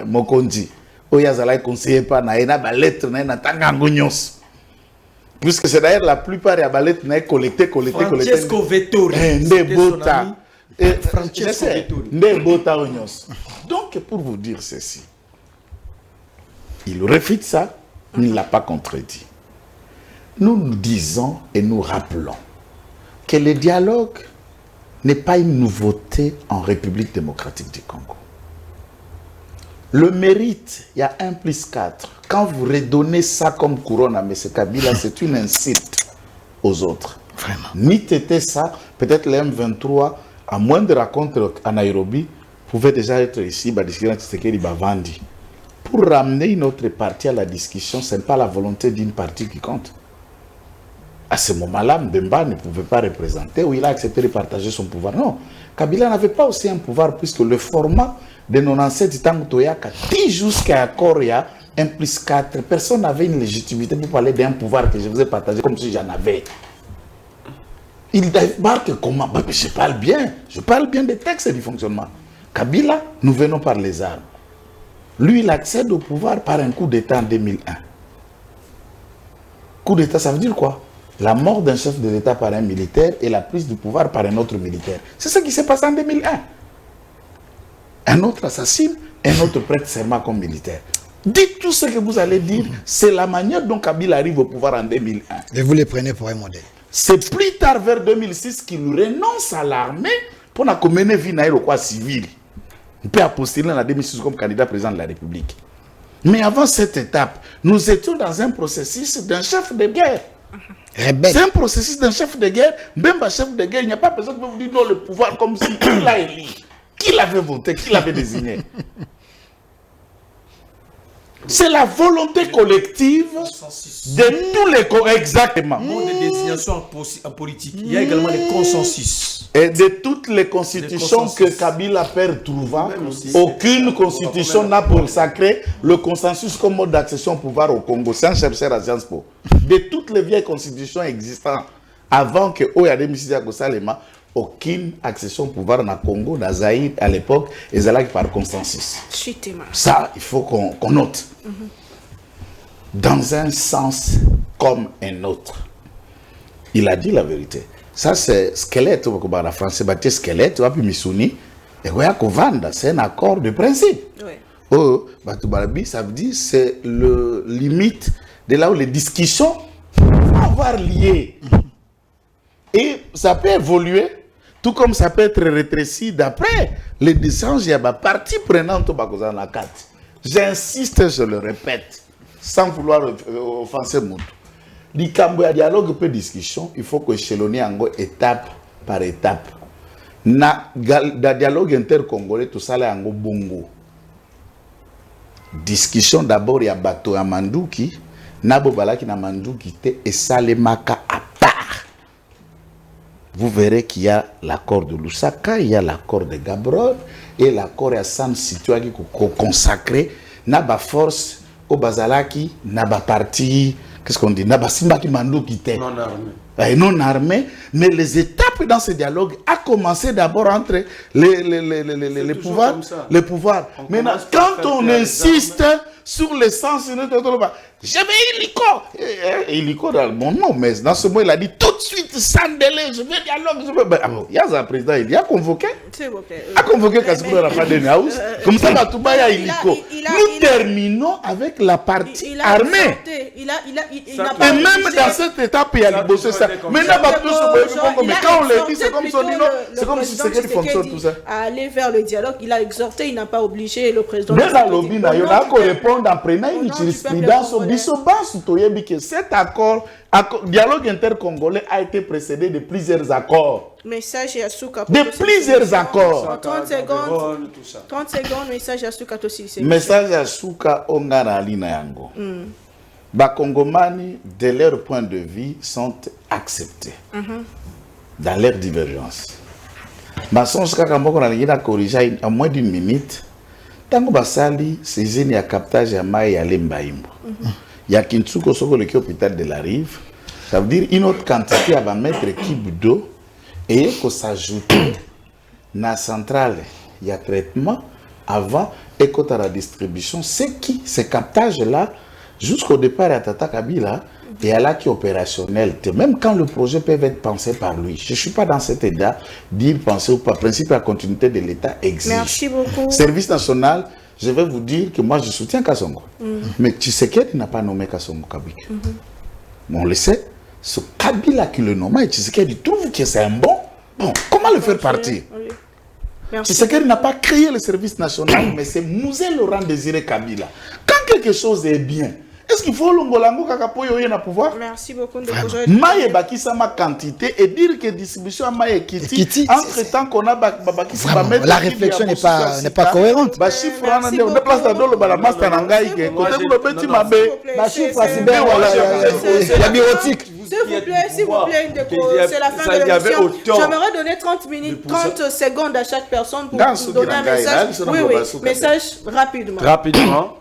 Mokondi. Oyazala conseiller pas na lettre na tangangonyos. Puisque c'est d'ailleurs la plupart des lettres n'est collecté. Francesco Vettori. Francesco Vettori. Donc pour vous dire ceci, il refute ça, il ne l'a pas contredit. Nous nous disons et nous rappelons que le dialogue n'est pas une nouveauté en République démocratique du Congo. Le mérite, il y a 1+4. Quand vous redonnez ça comme couronne à M. Kabila, c'est une insulte aux autres. Vraiment. Ni t'était ça, peut-être le M23, à moins de rencontres à Nairobi, pouvait déjà être ici, pour ramener une autre partie à la discussion, ce n'est pas la volonté d'une partie qui compte. À ce moment-là, Mbemba ne pouvait pas représenter ou il a accepté de partager son pouvoir. Non, Kabila n'avait pas aussi un pouvoir puisque le format de 97 Tangutoyaka, jusqu'à accord, il y a 1+4. Personne n'avait une légitimité pour parler d'un pouvoir que je vous ai partagé comme si j'en avais. Il débarque comment? Je parle bien des textes et du fonctionnement. Kabila, nous venons par les armes. Lui, il accède au pouvoir par un coup d'État en 2001. Coup d'État, ça veut dire quoi? La mort d'un chef de l'État par un militaire et la prise du pouvoir par un autre militaire. C'est ce qui s'est passé en 2001. Un autre assassine, un autre prête serment comme militaire. Dites tout ce que vous allez dire, c'est la manière dont Kabila arrive au pouvoir en 2001. Et vous les prenez pour un modèle. C'est plus tard, vers 2006, qu'il renonce à l'armée pour mener vie au quoi civil. On peut postuler en 2006 comme candidat président de la République. Mais avant cette étape, nous étions dans un processus d'un chef de guerre. C'est un processus d'un chef de guerre. Même un chef de guerre, il n'y a pas personne qui peut vous dire non, le pouvoir comme si qui l'a élu, qui l'avait voté, qui l'avait désigné. C'est la volonté collective de tous les... Exactement. Le mot de désignation en politique, il y a également les consensus. Et de toutes les constitutions que Kabila perd trouvant, aucune constitution n'a consacré le consensus comme mode d'accession au pouvoir au Congo, sans chercher à Sciences Po. De toutes les vieilles constitutions existantes, avant que Oyade Missisia Salema, aucune accession au pouvoir dans le Congo, dans Zaïre à l'époque, et ça par consensus. Ça, il faut qu'on note. Dans un sens comme un autre. Il a dit la vérité. Ça, c'est squelette, la France, c'est squelette, puis Missouni, et c'est un accord de principe. Oh, ça veut dire c'est le limite de là où les discussions vont avoir lié. Et ça peut évoluer, tout comme ça peut être rétréci d'après les échanges, il y a une partie prenante dans la carte. J'insiste, je le répète, sans vouloir offenser mon tour. Il y a dialogue et discussion, il faut que échelonner étape par étape. Le dialogue intercongolais, tout ça, c'est bongo. Discussion d'abord, il y a bateau à Manduki, Nabo Balaki na Manduki et Salemaka à part. Vous verrez qu'il y a l'accord de Lusaka, il y a l'accord de Gaborone et l'accord à San Situagi consacré, Naba force au Bazalaki, Naba parti. Qu'est-ce qu'on dit? Non armé, mais les étapes dans ce dialogue a commencé d'abord entre les pouvoirs. Les pouvoirs. Maintenant, quand on insiste sur l'essence, j'avais illico dans mon nom, mais dans ce mot, il a dit tout de suite, sans délai, je veux dialogue. Il y a un président, il a convoqué. A convoqué Kasikoura Rafaden House. Comme ça, Batouba illico. Nous terminons avec la partie armée. Et même dans cette étape, il y a bossé ça. Maintenant, mais quand on le dit, c'est comme son nom, c'est comme si c'était qui fonctionne tout ça. Aller vers le dialogue, il a exhorté, il n'a pas obligé le président. Mais dans le lobby, il y a qu'on répond en prenant une jurisprudence au cet accord, dialogue intercongolais a été précédé de plusieurs accords. Message à Souka. De plusieurs accords. 30 secondes, message à Souka aussi. Message à Souka, Ongana Alina Yango. Bakongomani, de leur point de vue, sont acceptés dans leur divergence. Masson, ce qu'on a corrigé en moins d'une minute. Tango basali, c'est génie à captage à Maï à Lembaïmbo. Il y a Kintsuko Soko, le hôpital de la Rive. Ça veut dire une autre quantité à mettre cube d'eau et qu'on s'ajoute dans la centrale. Il y a traitement avant et quand à la distribution. C'est qui, ces captages-là, jusqu'au départ à Tata Kabila, et à là qui est opérationnel. Même quand le projet peut être pensé par lui. Je ne suis pas dans cet état d'y penser ou pas. Le principe de la continuité de l'État exige. Merci beaucoup. Service national, je vais vous dire que moi je soutiens Kassongo. Mais Tshisekedi n'a pas nommé Kassongo Kabik. On le sait. C'est Kabila qui le nomme et Tshisekedi trouve que c'est un bon. Bon, comment le faire partir? Tshisekedi n'a pas créé le service national, mais c'est Mouzé Laurent Désiré Kabila. Quand quelque chose est bien, est-ce qu'il faut l'ongolango kakapoyo yena pouvoir? Merci beaucoup de Maïe bakisa ma quantité et dire que distribution à Maïe Kiti entre temps qu'on a bakisa la réflexion n'est pas cohérente. Ba chiffre on a place dans le bala master nangai que côté le petit mabe ba chiffre à cyber la bureautique. S'il vous plaît, c'est la fin de l'émission. J'aimerais donner 30 minutes, 30 secondes à chaque personne pour donner un message. Oui, message rapidement. Rapidement,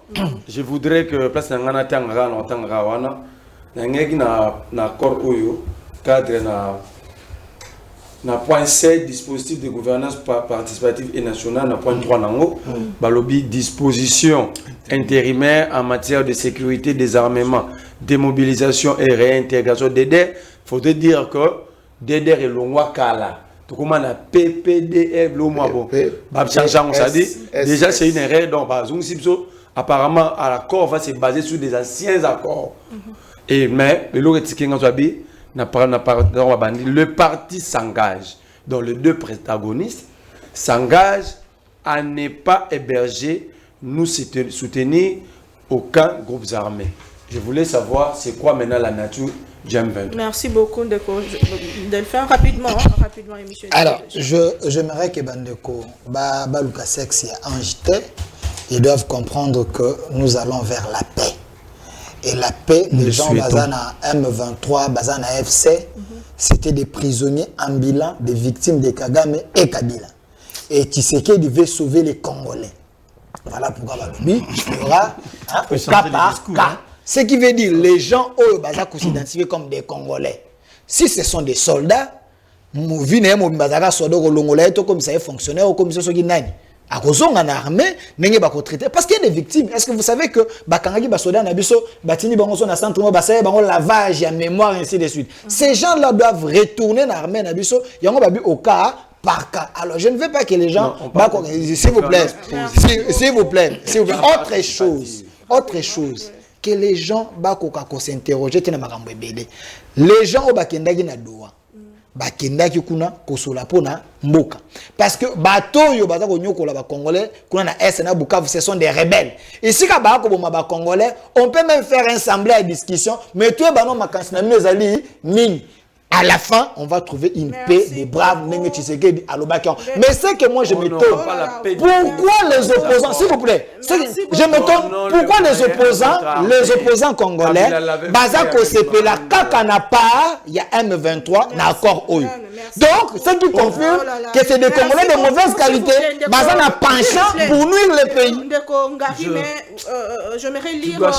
je voudrais que place n'angana tangara n'otangara wana n'angeki na corps oyo cadre na point 7 dispositif de gouvernance participative et nationale na point 3 nango balobi disposition intérimaire en matière de sécurité, désarmement, démobilisation et réintégration d'EDER. Faudrait dire que DEDER est l'ongwa kala. Tout comme on a PPDR, déjà c'est une erreur. Donc, apparemment, l'accord va se baser sur des anciens accords. Et mais le parti s'engage. Donc les deux protagonistes s'engagent à ne pas héberger, nous soutenir aucun groupe armé. Je voulais savoir c'est quoi maintenant la nature du M23. Merci beaucoup Delphin. Rapidement, émission. Alors, j'aimerais que Bandeko, Baluka Sex et Angité, ils doivent comprendre que nous allons vers la paix. Et la paix, les gens Bazana M23, Bazana FC, c'était des prisonniers ambulants, des victimes de Kagame et Kabila. Et Tshisekedi devait sauver les Congolais. Voilà pourquoi Balobi, il y aura au cas par cas. Ce qui veut dire les gens qui s'identifient comme des Congolais. Si ce sont des soldats, comme ça fonctionnaire ou comme ça à cause en armée, n'engagez pas traiter parce qu'il y a des victimes. Est-ce que vous savez que Bakangaki Basoda Nabiso, Batini Bangoso na centre Bassé, Bango lavage, à mémoire ainsi de suite. Ces gens-là doivent retourner dans l'armée Nabiso, Yango Babi au cas par cas. Alors je ne veux pas que les gens, s'il vous plaît, autre chose, que les gens s'interroger, les gens au Bakendagi na doa. Bakendaki kuna kosola pona mboka parce que bato yo baza ko nyokola ba congolais kuna na SNA Bukavu ce sont des rebelles ici ka ba ko boma ba congolais on peut même faire un semblable de discussion mais toi ba non makansi na mino ezali nini à la fin on va trouver une paix des braves Ndenge Tshisekedi alobakion mais c'est que moi je me tourne pourquoi les opposants s'il vous plaît je me tourne pourquoi les opposants congolais baza ko sepela kaka na pas il y a M23 na accord oyo donc ce qui confirme que c'est des Congolais de mauvaise qualité baza na penchant pour nuire le pays. J'aimerais lire non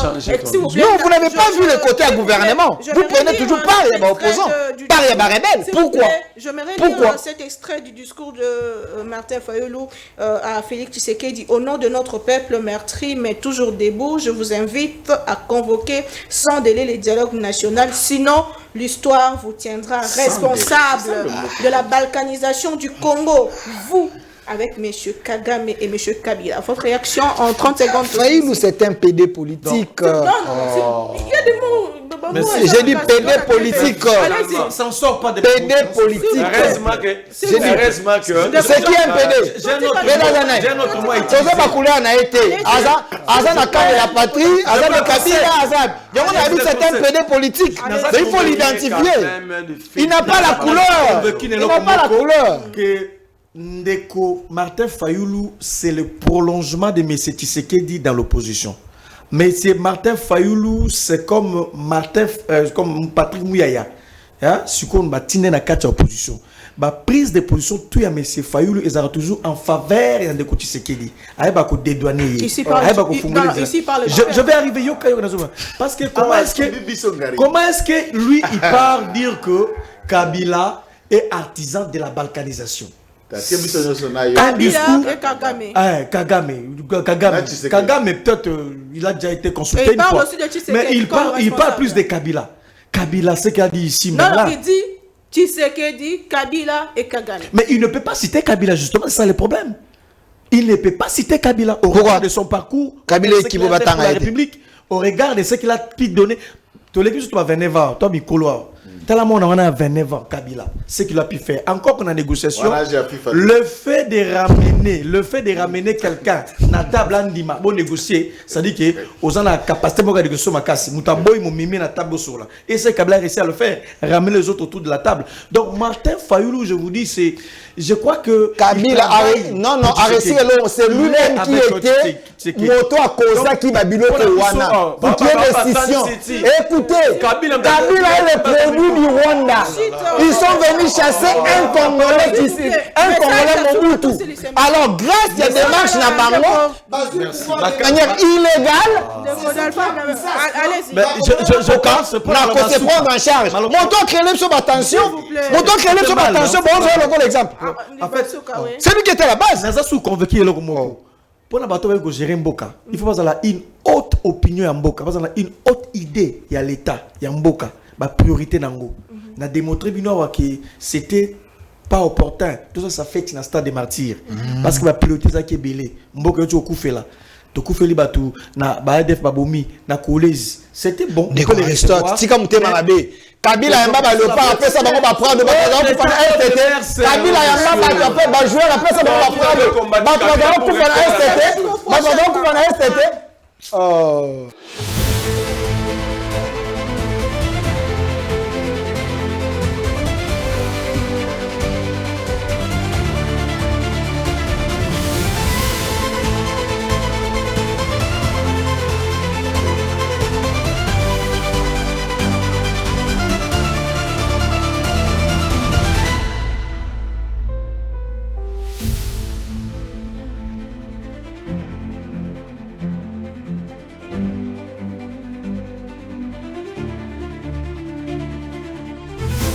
vous n'avez pas vu le côté gouvernement vous prenez toujours par les opposants par les rebelles. Pourquoi? J'aimerais lire cet extrait du discours de Martin Fayulu à Félix Tshisekedi. Au nom de notre peuple meurtri mais toujours debout, je vous invite à convoquer sans délai les dialogues nationaux, sinon l'histoire vous tiendra responsable de la balkanisation du Congo. Vous, avec M. Kagame et M. Kabila. Votre réaction en 30 secondes. Fayulu, c'est un PD politique. Non, il y a des mots. J'ai dit PD politique. Ça ne sort pas de PD politique. Heureusement que. C'est qui un PD? J'ai un autre mot. La patrie, c'est un PD politique. Mais il faut l'identifier. Il n'a pas la couleur. Il n'a pas la couleur. Ndeko Martin Fayulu, c'est le prolongement de M. Tshisekedi dans l'opposition. Mais c'est Martin Fayulu, c'est comme comme Patrick Mouyaya. Si on va tenir dans la opposition, la prise de position, tout à M. Fayulu, ils sont toujours en faveur de Ndeko Tshisekedi. Je vais arriver parce que comment est-ce que lui il part dire que Kabila est artisan de la balkanisation? Kagame peut-être il a déjà été consulté une fois, mais il parle plus de Kabila. Kabila, c'est qu'il a dit ici. Non, il dit Tshisekedi, Kabila et Kagame. Mais il ne peut pas citer Kabila, justement, c'est ça le problème. Il ne peut pas citer Kabila au regard de son parcours, Kabila qui va pour la République, au regard de ce qu'il a pu donner. Tu l'as vu, tu vas venir voir, toi, Mikolo. Tellement on a 29 ans, Kabila. Ce qu'il a pu faire. Encore qu'on a négociation, le fait de ramener quelqu'un na table andima, bon négocier, ça dit que aux gens la capacité de négocier ma casse. Moutaboy mon mimi na table sur là. Et c'est Kabila a réussi à le faire, ramener les autres autour de la table. Donc Martin Fayoulou, je vous dis, c'est, je crois que Kabila c'est lui-même qui était moto à cause qui Babilo Wana. Pour qu'il y ait décision. Écoutez, Kabila est le produit du Rwanda. Ils sont venus chasser un Congolais ici, un Congolais Mobutu. Alors, grâce à des démarches na bango, de manière illégale, je pense pour prendre en charge. Monto créer sur attention. Monto créer sur attention. Bon, on va l'exemple. En fait, c'est lui qui était à la base. Naza sous convoqué le Moko. Pour la bateau avec gérer Mboka, il faut avoir une haute opinion à Mboka, avoir une haute idée il y a l'État, il y a Mboka, ma priorité nango. Na démontré que c'était pas opportun. Tout ça, ça fait que c'est un stade de martyrs. Parce que ma priorité c'est qui est belé. Mboka tu au coup fait là. Tu coup fait libatu na baadef babomi na kolezi. C'était bon. Des restaurants. Si comme tu m'as dit. Kabila yamba ba le pas après ça ba prendre ba STT. Kabila yamba ba jouer après ça ba prendre ba STT. Ba STT. Oh.